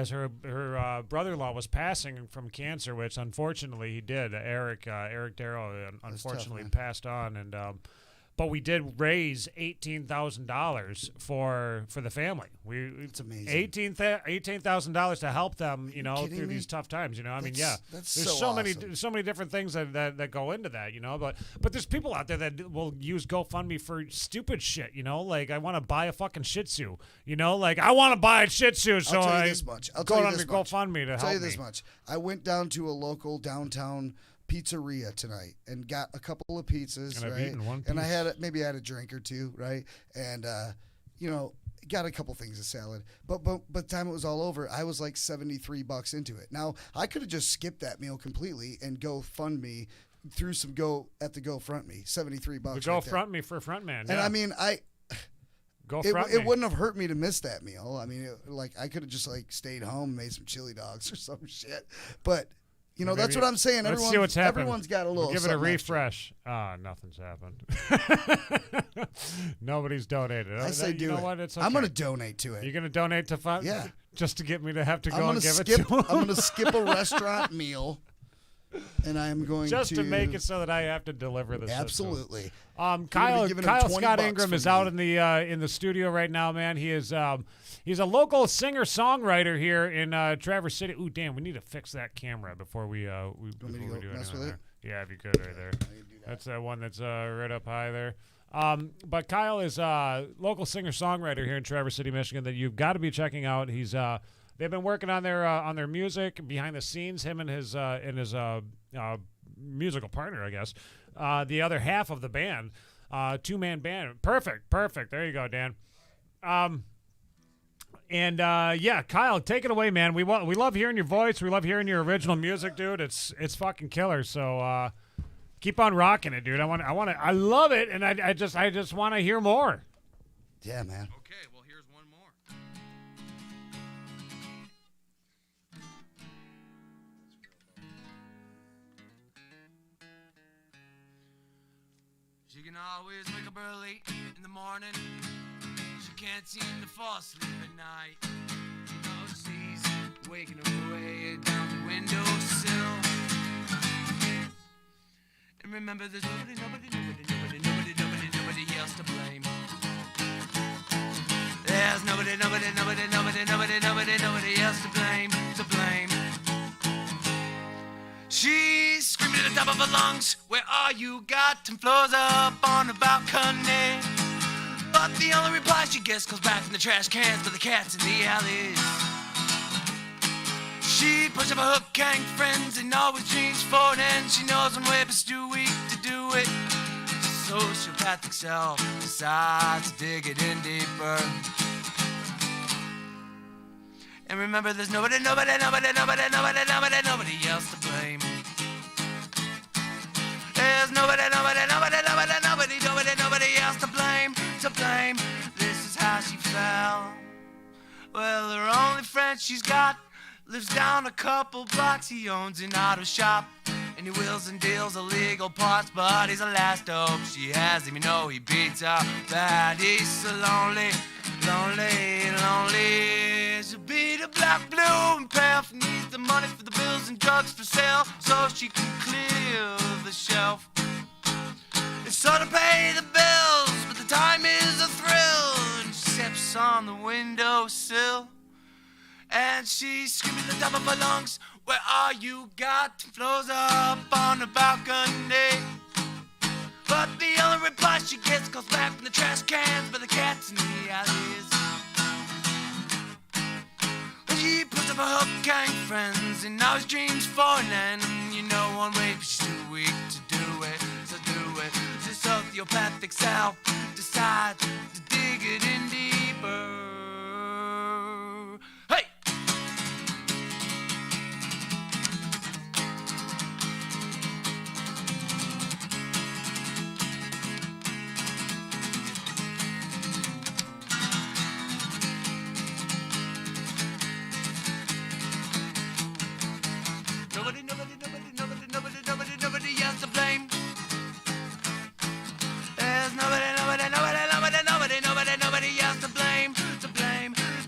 S4: her brother-in-law was passing from cancer, which unfortunately he did. Eric Darrow unfortunately passed on, and but we did raise $18,000 for the family. It's
S5: amazing.
S4: $18,000 to help them, you know,
S5: kidding
S4: through
S5: me?
S4: these tough times. You know, I mean, yeah,
S5: that's
S4: there's
S5: so
S4: many
S5: awesome.
S4: so many different things that go into that, you know. But there's people out there that will use GoFundMe for stupid shit, you know. Like I want to buy a fucking Shih Tzu, you know. Like I want to buy a Shih Tzu, so
S5: I'll tell you
S4: I
S5: this much. I'll
S4: go
S5: tell you
S4: on
S5: this
S4: to
S5: much.
S4: GoFundMe to
S5: I'll
S4: help
S5: tell you
S4: me.
S5: this much. I went down to a local downtown pizzeria tonight and got a couple of pizzas,
S4: And I've
S5: right?
S4: eaten one
S5: And I
S4: piece.
S5: had maybe I had a drink or two, right? And you know, got a couple things of salad. But by the time it was all over, I was like $73 into it. Now I could have just skipped that meal completely and GoFundMe through some GoFundMe, $73.
S4: The
S5: right there.
S4: GoFundMe for Frontman.
S5: And
S4: yeah.
S5: I mean,
S4: GoFundMe.
S5: it wouldn't have hurt me to miss that meal. I mean, I could have just like stayed home, made some chili dogs or some shit. But you know, that's
S4: Maybe-
S5: what I'm saying.
S4: Let's see what's happened.
S5: Everyone's got a little.
S4: Give it a
S5: something extra.
S4: refresh. Nothing's happened. Nobody's donated.
S5: I say
S4: you
S5: do
S4: know
S5: it.
S4: what? It's okay.
S5: I'm gonna donate to it.
S4: You're gonna donate to fun?
S5: Yeah.
S4: Just to get me to have to
S5: I'm
S4: go
S5: gonna
S4: and give
S5: skip.
S4: it to him.
S5: I'm gonna skip a restaurant meal, and I am going
S4: just to make it so that I have to deliver the system.
S5: absolutely.
S4: Kyle
S5: giving him
S4: Kyle
S5: 20
S4: Scott
S5: bucks
S4: Ingram
S5: for
S4: is
S5: me.
S4: out in the studio right now, man. He is he's a local singer songwriter here in Traverse City. Ooh, damn, we need to fix that camera before we before
S5: me to
S4: we
S5: go
S4: do
S5: mess
S4: anything
S5: with
S4: there. Yeah, if you could, right there. That's that one that's right up high there. But Kyle is a local singer songwriter here in Traverse City, Michigan, that you've got to be checking out. He's they've been working on their music behind the scenes. Him and his musical partner, I guess, the other half of the band, 2-man band. Perfect. There you go, Dan. And yeah, Kyle, take it away, man. We love hearing your voice. We love hearing your original music, dude. It's fucking killer. So keep on rocking it, dude. I love it, and I just want to hear more.
S5: Yeah, man.
S10: Okay, well, here's one more. She can always wake up early in the morning. She can't seem to fall asleep at night. You know she's waking up away down the windowsill. And remember, there's nobody else to blame. There's nobody else to blame. She's screaming at the top of her lungs, where are you? Got 10 floors up on the balcony. But the only reply she gets comes back from the trash cans for the cats in the alleys.
S8: She pushed up her hook, gang friends, and always dreams for an end. She knows one way, but it's too weak to do it. Sociopathic self decides to dig it in deeper. And remember, there's nobody else to blame. There's nobody else to blame. This is how she fell. Well, her only friend she's got lives down a couple blocks. He owns an auto shop, and he wheels and deals illegal parts, but he's the last hope she has him. You know he beats her bad. He's so lonely. She'll beat a black, blue, and pale. Needs the money for the bills and drugs for sale, so she can clear the shelf. It's so to pay the bills, but the time is a thrill. And she steps on the windowsill, and she's screaming at the top of her lungs, "Where are you, God?" Flows up on the balcony, but the only reply she gets goes back from the trash cans by the cats in the alleys. She puts up her hook, gang friends, and always dreams for an end. You know one way, but she's too weak to do it. So do it. The sociopathic self decides to dig it in deeper. Hey! Nobody else to blame. There's nobody else to blame.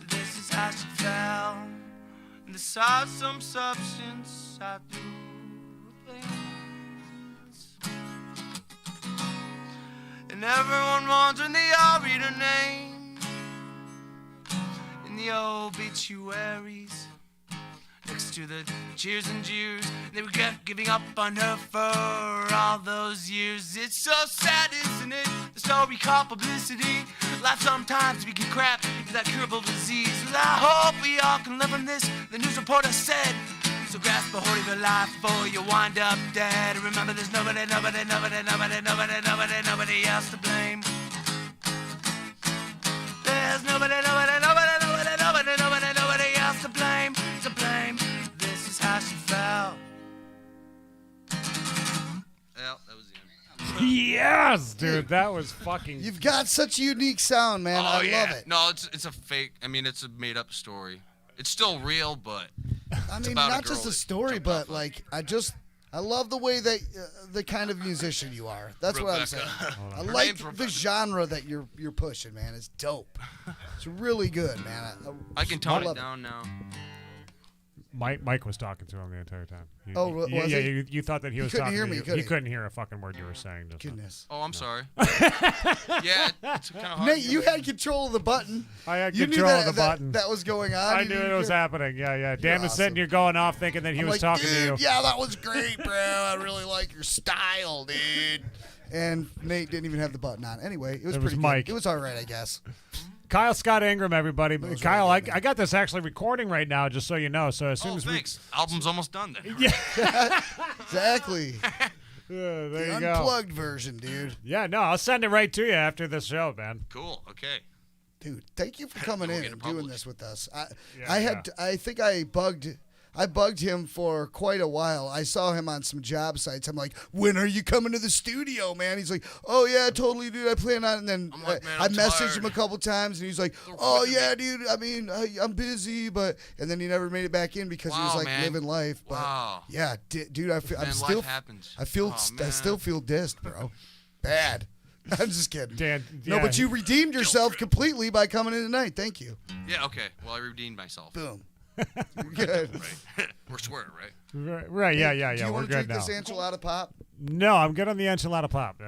S8: This is how she fell. And this saw some substance I do things. And everyone wondering they all read her name in the obituaries. Next to the cheers and jeers, they regret giving up on her for all those years. It's so sad, isn't it? The story called publicity. Life sometimes we get crap into that curable disease. Well, I hope we all can live from this. The news reporter said, so grasp a hold of your life before you wind up dead. Remember, there's nobody else to blame. There's nobody else to blame. This is how she fell. Well, that was the end.
S4: Yes, dude, that was fucking.
S5: You've got such a unique sound, man. I love it.
S12: No, it's a fake. I mean, it's a made-up story. It's still real, but
S5: I
S12: it's
S5: mean,
S12: about
S5: not
S12: a girl
S5: just a
S12: that
S5: story,
S12: jumped
S5: but
S12: off
S5: like I love the way that the kind of musician you are. That's what I'm saying. I
S12: Her
S5: like
S12: name's
S5: the
S12: Rebecca.
S5: genre that you're pushing, man. It's dope. It's really good, man.
S12: I can tone
S5: love
S12: it down now.
S4: Mike was talking to him the entire time.
S5: Was
S4: yeah,
S5: he?
S4: you thought that he was
S5: couldn't
S4: talking
S5: hear
S4: to
S5: me,
S4: you.
S5: could
S4: He
S5: he?
S4: couldn't hear a fucking word you were saying. Just now.
S5: Goodness.
S12: Oh, I'm sorry. Yeah, it's kind of hard.
S5: Nate, you had control of the button.
S4: I had
S5: You knew
S4: control
S5: that,
S4: of the button.
S5: That was going on.
S4: I
S5: You
S4: knew
S5: didn't
S4: it was
S5: care?
S4: happening. Yeah. Dan was
S5: awesome.
S4: sitting here going off thinking that he
S5: I'm
S4: was
S5: like,
S4: talking
S5: dude,
S4: to you.
S5: yeah, that was great, bro. I really like your style, dude. And Nate didn't even have the button on. Anyway, it was pretty good.
S4: Mike.
S5: It was all right, I guess.
S4: Kyle Scott Ingram, everybody.
S5: was
S4: Kyle,
S5: really good,
S4: I got this actually recording right now, just so you know. So as soon
S12: Oh,
S4: as
S12: thanks. Album's almost done then.
S5: Exactly.
S4: there
S5: The
S4: you go.
S5: unplugged version, dude.
S4: Yeah, no, I'll send it right to you after this show, man.
S12: Cool. Okay.
S5: Dude, thank you for coming
S12: We'll
S5: in
S12: get it
S5: and doing
S12: published.
S5: this with us.
S4: Yeah,
S5: I think I bugged him for quite a while. I saw him on some job sites. I'm like, when are you coming to the studio, man? He's like, oh, yeah, totally, dude. I plan on it. And then
S12: I'm like, man,
S5: I
S12: I'm
S5: messaged
S12: tired.
S5: him a couple times, and he's like,
S12: They're
S5: oh,
S12: quitting
S5: yeah,
S12: me.
S5: dude. I mean, I'm busy, but... And then he never made it back in because he was,
S12: Wow,
S5: like,
S12: man.
S5: living life. But,
S12: Wow.
S5: yeah, dude, I'm
S12: Man,
S5: still...
S12: life happens.
S5: I feel...
S12: Oh,
S5: I
S12: man.
S5: still feel dissed, bro. Bad. I'm just kidding.
S4: Dan,
S5: No,
S4: yeah.
S5: but you redeemed yourself completely by coming in tonight. Thank you.
S12: Yeah, okay. Well, I redeemed myself.
S5: Boom. Good.
S12: Right. We're square, right?
S4: Right, yeah.
S5: Do you
S4: We're
S5: want to
S4: good
S5: drink
S4: now.
S5: this enchilada pop?
S4: No, I'm good on the enchilada pop. No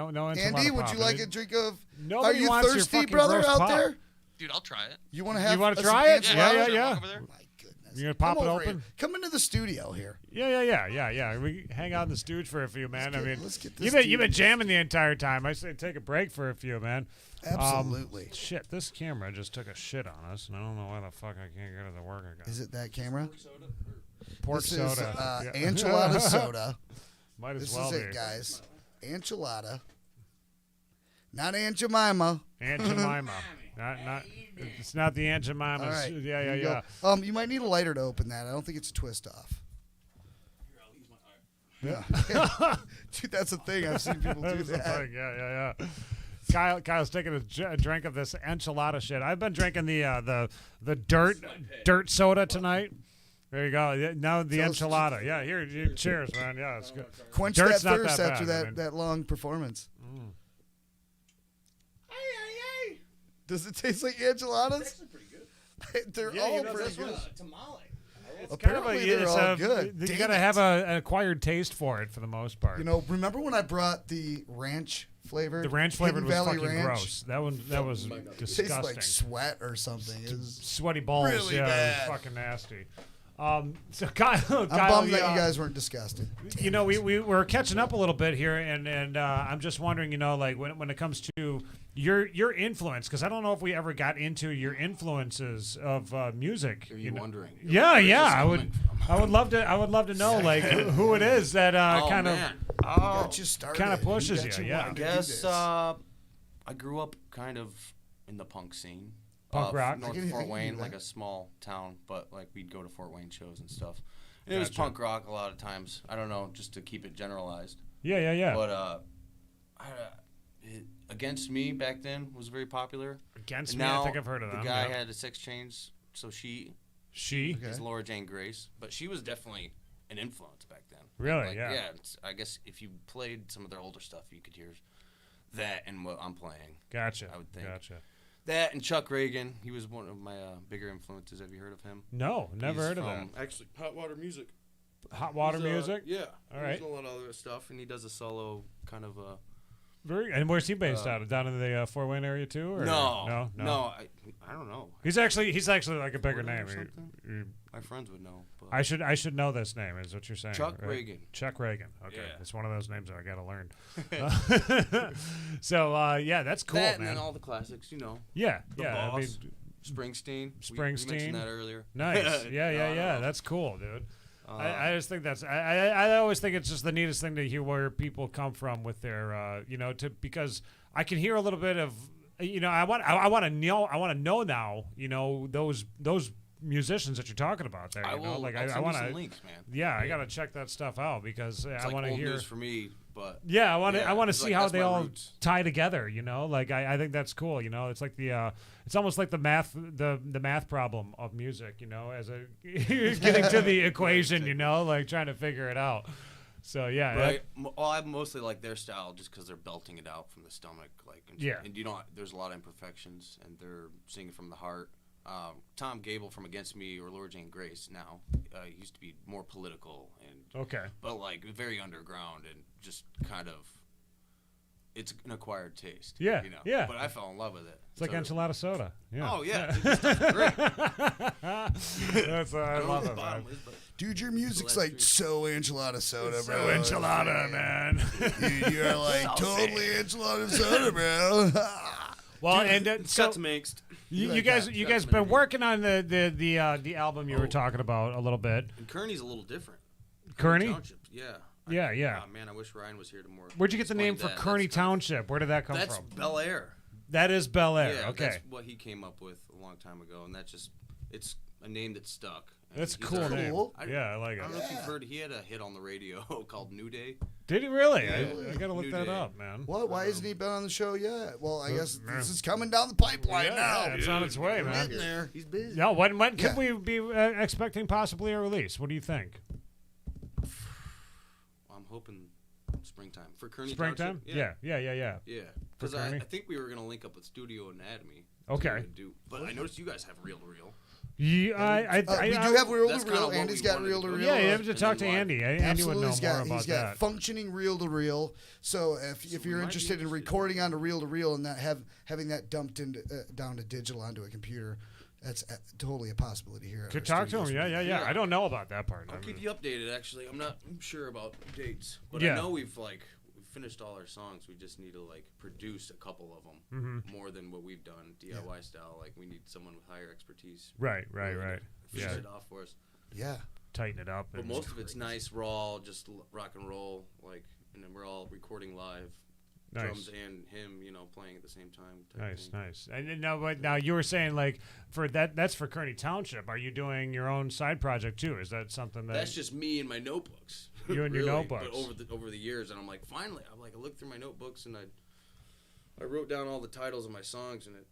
S4: enchilada
S5: Andy, would
S4: pop.
S5: you like a drink of...
S4: Nobody
S5: Are you
S4: wants your
S5: thirsty,
S4: fucking
S5: brother,
S4: gross
S5: out
S4: pop.
S5: there?
S12: Dude, I'll try it.
S5: You want to have
S4: You want to
S5: some
S4: try it?
S5: enchilada?
S12: Yeah,
S4: Yeah.
S12: sure, walk over there.
S5: My goodness.
S4: You gonna pop
S5: Come
S4: it
S5: over
S4: open?
S5: here. Come into the studio here.
S4: Yeah. We hang out in the stooge for a few, man.
S5: Let's get this
S4: you've been
S5: dude-
S4: jamming the entire time. I say take a break for a few, man.
S5: Absolutely.
S4: Shit, this camera just took a shit on us, and I don't know why the fuck I can't get it to work again.
S5: Is it that camera?
S4: Pork
S5: this
S4: soda.
S5: is enchilada soda.
S4: Might as
S5: This
S4: well
S5: is
S4: be.
S5: it, guys. Enchilada. Not Aunt Jemima.
S4: Aunt Jemima. not. It's not the Aunt Jemima.
S5: All right.
S4: Yeah.
S5: Here you go. You might need a lighter to open that. I don't think it's a twist off. Yeah. Dude, that's a thing. I've seen people do
S4: That's the
S5: that.
S4: thing. Yeah. Kyle's taking a drink of this enchilada shit. I've been drinking the dirt soda tonight. There you go. Yeah, now the enchilada. Yeah, here. Cheers, man. Yeah, it's good.
S5: Quench
S4: Dirt's
S5: that
S4: not
S5: thirst
S4: that
S5: after
S4: bad, I mean.
S5: that long performance. Does it taste like enchiladas? It's actually pretty good. They're all pretty good.
S4: It's
S5: Apparently they're all good.
S4: You
S5: Dang
S4: got to
S5: it.
S4: have an acquired taste for it for the most part.
S5: You know, remember when I brought the ranch flavored?
S4: The ranch flavored
S5: Hidden
S4: was
S5: Valley
S4: fucking
S5: Ranch?
S4: gross. That was
S5: It
S4: disgusting.
S5: tastes like sweat or something. It was
S4: Sweaty balls.
S5: really
S4: yeah,
S5: bad.
S4: it was fucking nasty. So Kyle,
S5: I'm bummed that you guys weren't disgusted.
S4: You know, we're catching up a little bit here, and I'm just wondering, you know, like when it comes to your influence, because I don't know if we ever got into your influences of music.
S12: Are you
S4: know?
S12: wondering?
S4: Yeah,
S12: Where's
S4: yeah.
S12: this
S4: I would love to know like who it is that kind of
S5: Got you started.
S4: kind of pushes
S5: Got
S4: you.
S5: you
S4: Yeah,
S5: wanting to do
S12: Guess
S5: this.
S12: I grew up kind of in the punk scene.
S4: Punk rock?
S12: North
S5: I can
S12: Fort
S5: do
S12: Wayne,
S5: that.
S12: like a small town, but like we'd go to Fort Wayne shows and stuff. And it was
S4: Gotcha.
S12: punk rock a lot of times. I don't know, just to keep it generalized.
S4: yeah.
S12: But Against Me back then was very popular.
S4: Against
S12: And
S4: Me, I
S12: now
S4: think I've heard of them.
S12: The guy
S4: yeah.
S12: had the Sex Change, so she
S4: She.
S5: Okay.
S12: is Laura Jane Grace, but she was definitely an influence back then.
S4: Really?
S12: Like,
S4: Yeah.
S12: I guess if you played some of their older stuff, you could hear that and what I'm playing.
S4: Gotcha.
S12: I would think.
S4: Gotcha.
S12: That and Chuck Reagan, he was one of my bigger influences. Have you heard of him?
S4: No, never
S12: He's
S4: heard of that.
S12: from Actually, Hot Water Music.
S4: Hot water
S12: He's,
S4: music.
S12: Yeah.
S4: All right.
S12: He's in a lot of other stuff, and he does a solo kind of.
S4: And where's he based out of? Down in the Fort Wayne area too? Or?
S12: No.
S4: no.
S12: I don't know.
S4: He's actually like a bigger
S12: Florida
S4: name.
S12: or something? My friends would know. But
S4: I should know this name. Is what you're saying?
S12: Chuck
S4: right?
S12: Reagan.
S4: Chuck Reagan. Okay,
S12: Yeah.
S4: it's one of those names that I got to learn. So yeah, that's cool,
S12: that,
S4: man.
S12: and then all the classics, you know.
S4: Yeah,
S12: The
S4: yeah.
S12: Boss.
S4: I mean,
S12: Springsteen. We
S4: Springsteen.
S12: mentioned that earlier.
S4: nice. Yeah. That's cool, dude. I just think that's I always think it's just the neatest thing to hear where people come from with their because I can hear a little bit of I want to know now those musicians that you're talking about there.
S12: I'll
S4: I
S12: send you
S4: want
S12: some
S4: to
S12: links, man.
S4: yeah, I gotta check that stuff out because
S12: It's
S4: I
S12: like
S4: want to
S12: old
S4: hear
S12: news for me, but
S4: yeah, I want to
S12: it's
S4: see
S12: like,
S4: how
S12: that's
S4: they
S12: my
S4: all
S12: roots.
S4: tie together. Like I think that's cool. It's like it's almost like the math problem of music. As a getting to the equation. Like trying to figure it out. So yeah,
S12: Right. I mostly like their style just because they're belting it out from the stomach,
S4: Yeah.
S12: And there's a lot of imperfections, and they're singing from the heart. Tom Gable from Against Me or Laura Jane Grace now used to be more political and
S4: okay.
S12: but like very underground and just kind of it's an acquired taste.
S4: Yeah, yeah.
S12: But I fell in love with it.
S4: It's like enchilada soda. Yeah.
S12: Oh yeah, this stuff's great.
S4: That's I love it, man.
S12: Bottom is, but
S5: Dude, your music's like so enchilada soda,
S4: So
S5: bro.
S4: enchilada, man.
S5: You're like totally enchilada soda, bro.
S4: Well, and
S12: it's
S4: so
S12: got some angst.
S4: you guys been working on the album you were talking about a little bit.
S12: And Kearney's a little different.
S4: Kearney?
S12: Township, yeah.
S4: Yeah.
S12: Oh, man, I wish Ryan was here to more.
S4: Where'd you get the
S12: explain
S4: name for
S12: that.
S4: Kearney
S12: That's kind of-
S4: Township? Where did that come
S12: That's
S4: from?
S12: Bel Air.
S4: That is Bel Air.
S12: Yeah,
S4: okay.
S12: that's what he came up with a long time ago, and it's a name that stuck. And
S4: That's a
S12: he's
S4: cool
S12: already-
S4: name.
S5: Cool.
S4: Yeah, I like
S12: I
S4: it.
S12: don't know if you've heard. He had a hit on the radio called New Day.
S4: Did he really?
S12: Yeah.
S4: I gotta look
S12: New
S4: that
S12: Day.
S4: up, man.
S5: What? Why hasn't he been on the show yet? Well, I guess
S4: man.
S5: this is coming down the pipeline
S4: Yeah,
S5: now.
S4: yeah, it's on its way,
S5: We're
S4: man.
S5: getting there.
S12: He's busy.
S4: Yeah, when
S5: Yeah.
S4: could we be expecting possibly a release? What do you think?
S12: I'm hoping springtime for Kearney
S4: Springtime?
S12: Township.
S4: Yeah.
S12: Yeah. Because I
S4: Kearney?
S12: think we were gonna link up with Studio Anatomy.
S4: Okay.
S12: But I noticed you guys have reel to reel.
S4: Yeah,
S5: We do have reel
S12: That's
S5: to
S12: kinda
S5: reel.
S12: what
S5: Andy's
S12: we
S5: got
S12: wanted
S5: reel
S12: to
S5: to
S12: do.
S5: reel.
S4: Yeah, you have to
S12: And
S4: talk to
S12: then
S4: Andy. Andy would
S5: Absolutely,
S4: know
S5: he's
S4: more
S5: got
S4: about that.
S5: functioning reel to reel. So if
S12: we
S5: you're
S12: might be
S5: interested in
S12: interested.
S5: recording onto reel to reel and that having that dumped into down to digital onto a computer, That's totally a possibility here.
S4: Could talk to him. Yeah. I don't know about that part.
S12: I'll keep you updated. Actually, I'm not sure about dates, but
S4: Yeah.
S12: I know we've finished all our songs. We just need to produce a couple of them more than what we've done DIY style. Like we need someone with higher expertise.
S4: Right.
S12: Finish it off for us.
S5: Yeah.
S4: Tighten it up.
S12: But most of it's nice, raw, just rock and roll. And then we're all recording live.
S4: Nice.
S12: Drums and him, playing at the same time.
S4: Nice. And now you were saying for that's for Kearney Township. Are you doing your own side project too? Is that something
S12: that's just me and my notebooks?
S4: You and your notebooks.
S12: But over the years, and I'm like, finally, I looked through my notebooks and I wrote down all the titles of my songs, and it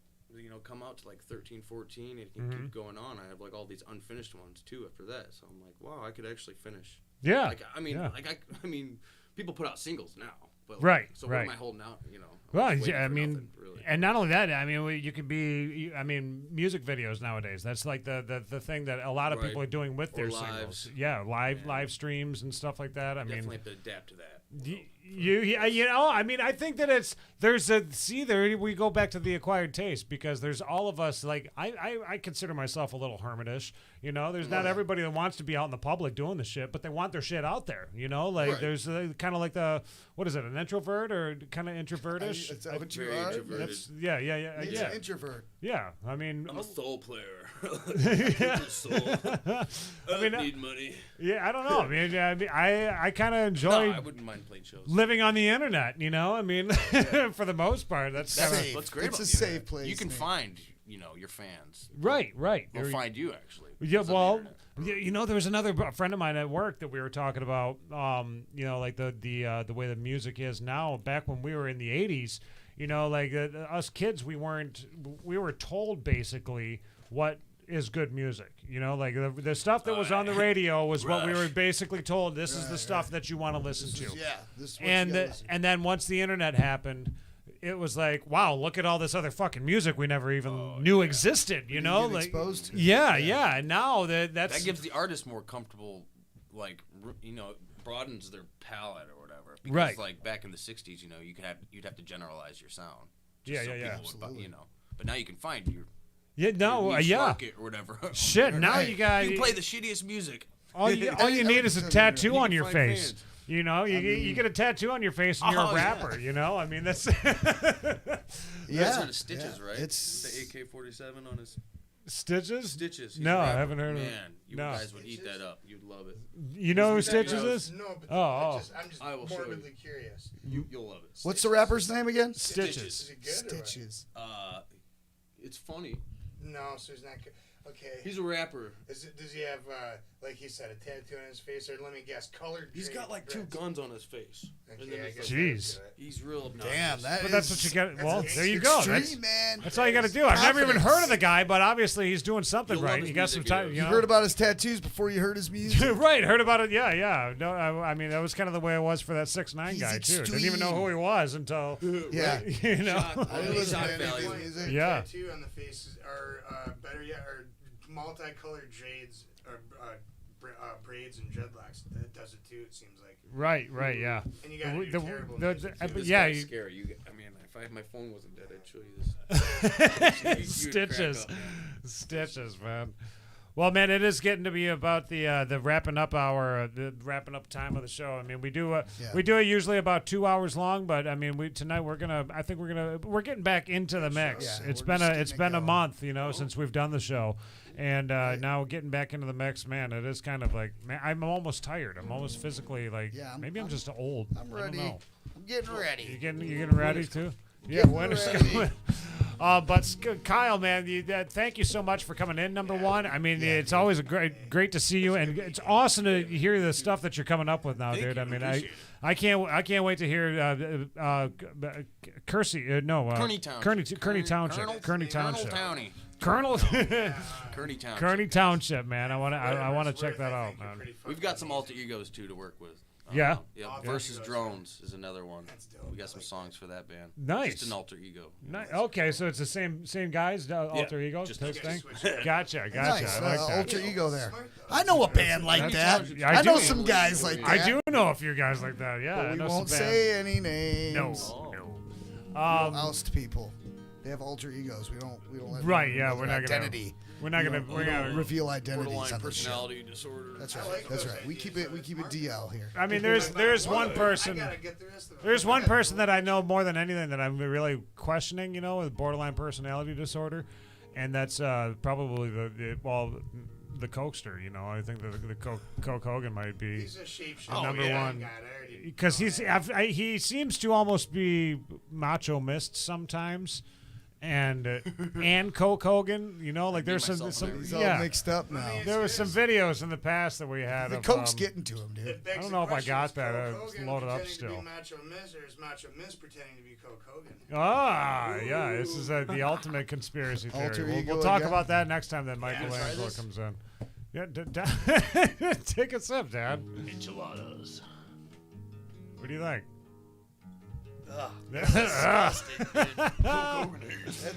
S12: come out to 13, 14, and it can keep going on. I have all these unfinished ones too after that. So I'm like, wow, I could actually finish.
S4: Yeah.
S12: I mean, people put out singles now. But
S4: right.
S12: So what am I holding out?
S4: Well, yeah, I mean,
S12: nothing, really.
S4: And not only that, I mean, you could be. I mean, music videos nowadays. That's the thing that a lot of people are doing with their singles. Yeah, live streams and stuff like that. I mean,
S12: definitely have to adapt to that.
S4: I mean, I think that there we go back to the acquired taste, because there's all of us, I consider myself a little hermitish, there's not everybody that wants to be out in the public doing the shit, but they want their shit out there, there's kind of what is it, an introvert or kind of introvertish?
S5: Is that what you are?
S4: That's, yeah.
S5: He's an introvert.
S4: Yeah, I mean,
S12: I'm a soul player.
S4: Soul.
S12: I mean, need money.
S4: Yeah, I don't know. I kind of enjoy.
S12: No, I wouldn't mind playing shows.
S4: Living on the internet, I mean, for the most part, that's
S12: what's great.
S5: It's a safe place.
S12: You can find, your fans.
S4: Right.
S12: They'll find you actually.
S4: Yeah, well, there was another friend of mine at work that we were talking about. The way the music is now. Back when we were in the '80s, us kids, we were told basically what is good music. The stuff that was on the radio was what we were basically told. This is the stuff that you want to listen to.
S5: This is what
S4: and then once the internet happened, it was like, wow, look at all this other fucking music we never even knew existed. You get
S5: exposed to.
S4: Yeah. And now that
S12: gives the artist more comfortable, broadens their palette or whatever. Because,
S4: right.
S12: Back in the '60s, you'd have to generalize your sound.
S4: Yeah.
S12: Would, but now you can find your.
S4: Yeah, no,
S12: market or whatever.
S4: Shit, now you got.
S12: You play the shittiest music.
S4: All you need is a tattoo on your face.
S12: Fans.
S4: You get a tattoo on your face and you're a rapper.
S12: Yeah.
S4: I mean, that's.
S12: That's the Stitches, right?
S5: It's
S12: the AK-47 on his.
S4: Stitches?
S12: Stitches.
S4: No, I haven't heard of it.
S12: Man, you guys would eat that up. You'd love it.
S4: You know who Stitches is?
S6: No, but
S4: I'm
S6: just morbidly curious.
S12: You'll love it.
S5: What's the rapper's name again?
S4: Stitches.
S6: Is it good?
S5: Stitches.
S12: It's funny.
S6: No, so he's not good. Okay.
S12: He's a rapper.
S6: Does he have, like he said, a tattoo on his face, or let me guess, colored?
S12: He's got two guns on his face.
S6: Okay,
S4: jeez.
S12: He's real obnoxious.
S5: Damn,
S4: that's what you get. Well, there you go.
S5: Man.
S4: That's all you got to do. I've never even heard of the guy, but obviously he's doing something right. He got some time.
S5: You heard about his tattoos before you heard his music.
S4: Right, heard about it. Yeah. No, I mean that was kind of the way it was for that 6ix9ine guy too. Didn't even know who he was until.
S5: Yeah.
S12: I
S5: listen
S12: to value.
S4: Yeah.
S6: Tattoo on the face, or better yet, or multicolored jades or braids and dreadlocks. That does it too. It seems like.
S4: Right. Yeah.
S6: And you got to do terrible.
S12: This
S4: yeah.
S12: guy's scary. I mean, if my phone wasn't dead, I'd show you this.
S4: Stitches, Stitches, man. Well, man, it is getting to be about the wrapping up hour, the wrapping up time of the show. I mean, we do it usually about 2 hours long, but I mean, tonight we're getting back into the mix.
S5: Yeah,
S4: it's been a month, since we've done the show, and now getting back into the mix, man. It is kind of like, man, I'm almost tired. I'm almost physically maybe I'm just old.
S5: I'm ready.
S4: I don't know.
S5: I'm getting ready.
S4: You getting ready too? Yeah, winter's coming. But Kyle, man, thank you so much for coming in. Number one, I mean, it's always great to see you, and it's awesome to hear the stuff that you're coming up with now, dude. I mean, I can't wait to hear Kearney Township.
S12: Kearney
S4: Township, man. I want to check that out, man.
S12: We've got some alter egos too to work with.
S4: Yeah.
S12: Versus Drones is another one. We got some songs for that band.
S4: Nice.
S12: Just an alter ego.
S4: Okay, so it's the same guys, alter ego type thing. Gotcha.
S5: Nice.
S4: I like that.
S5: Alter ego there. I know a band like that. I know some guys like that.
S4: I do know a few guys like that. Yeah.
S5: But we won't say any names.
S4: No.
S5: Oust people. They have alter egos. We don't let
S4: right.
S5: them
S4: Yeah.
S5: know
S4: We're
S5: their
S4: not
S5: identity.
S4: We're not gonna
S5: reveal identities
S12: Borderline
S5: on the show.
S12: personality disorder.
S5: That's right. That's right. We keep it DL here.
S4: I mean, there's one person. There's one person that I know more than anything that I'm really questioning. You know, with borderline personality disorder, and that's probably the Cokester. You know, I think the Coke Hogan might be the number one because he seems to almost be macho mist sometimes. And Coke Hogan, you know, like there's some
S5: he's all mixed up now.
S4: There was some videos in the past that we had.
S5: The Coke's getting to him, dude.
S4: I don't know if I got that. It's loaded up still.
S6: To be Macho Miz, or is Macho Miz pretending to be Coke Hogan?
S4: Ah, yeah, this is the ultimate conspiracy theory. We'll talk about that next time that Michelangelo comes in. Yeah, take a sip, Dad.
S6: Enchiladas.
S4: What do you think?
S5: That's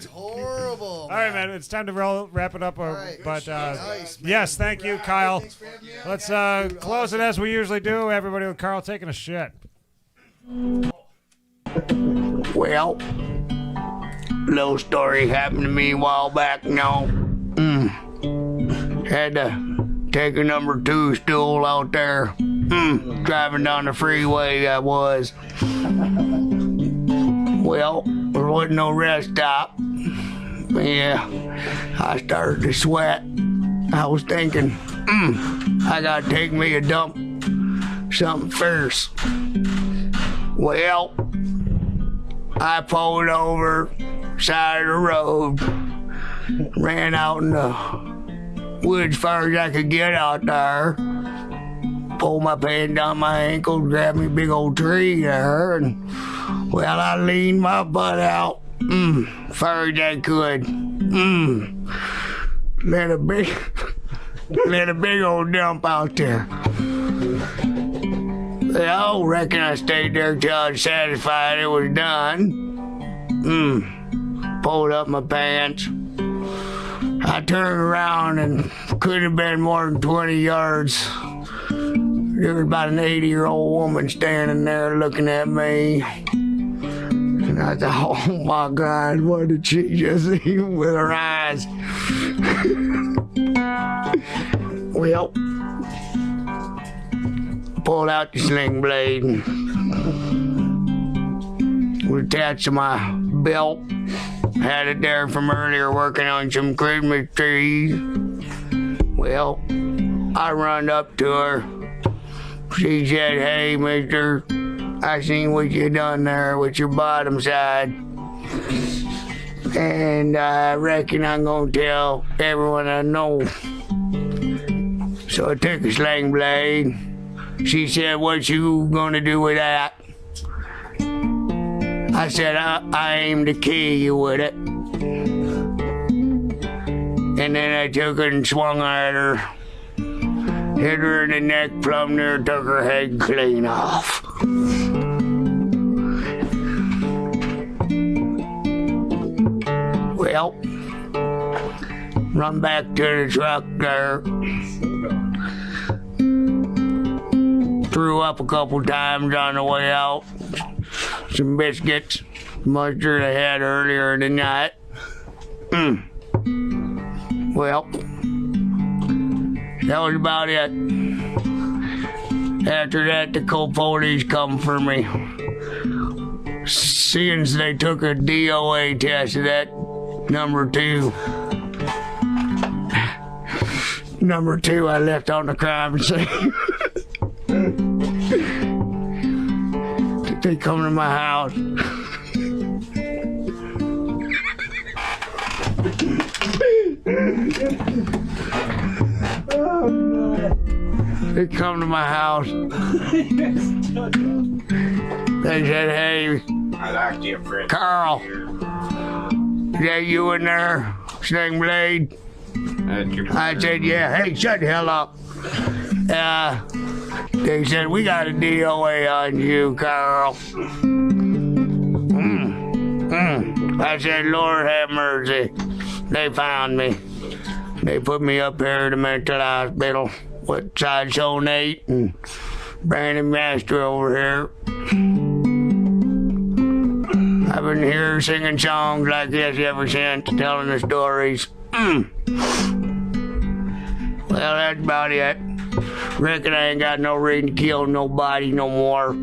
S5: horrible.
S4: All right, man. It's time to wrap it up.
S5: Right.
S4: But
S5: nice,
S4: yes, thank you, Kyle. Let's close it as we usually do. Everybody with Carl taking a shit.
S9: Well, little story happened to me a while back. Had to take a number 2 stool out there. Driving down the freeway, I was. Well, there wasn't no rest stop. Yeah, I started to sweat. I was thinking, I gotta take me a dump, something fierce. Well, I pulled over, side of the road, ran out in the woods as far as I could get out there. Pulled my pants down my ankles, grabbed me a big old tree there, and well, I leaned my butt out, far as I could. Let a big old dump out there. Well, reckon I stayed there till I was satisfied it was done. Pulled up my pants. I turned around and couldn't have been more than 20 yards. There was about an 80-year-old woman standing there looking at me. And I thought, oh my God, what did she just see with her eyes? Well, pulled out the sling blade and was attached to my belt. Had it there from earlier working on some Christmas trees. Well, I run up to her. She said, hey, mister, I seen what you done there with your bottom side. And I reckon I'm gonna tell everyone I know. So I took a sling blade. She said, what you gonna do with that? I said, I aim to kill you with it. And then I took it and swung at her. Hit her in the neck, plumb near, took her head clean off. Well, run back to the truck there. Threw up a couple times on the way out. Some biscuits, mustard I had earlier in the night. Well, that was about it. After that, the cold police come for me. Seeing as they took a DOA test of that number 2. Number 2 I left on the crime scene. They come to my house. They come to my house. They said, hey, Carl, is that you in there, Sling Blade? I said, yeah. Hey, shut the hell up. They said, we got a DOA on you, Carl. I said, Lord have mercy. They found me. They put me up here at the mental hospital with Sideshow Nate and Brandon Master over here. I've been here singing songs like this ever since, telling the stories. Well, that's about it. Reckon I ain't got no reason to kill nobody no more.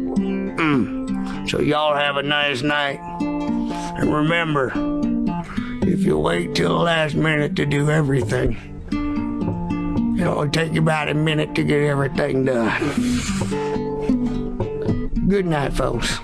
S9: So y'all have a nice night. And remember, if you wait till the last minute to do everything, it'll take you about a minute to get everything done. Good night, folks.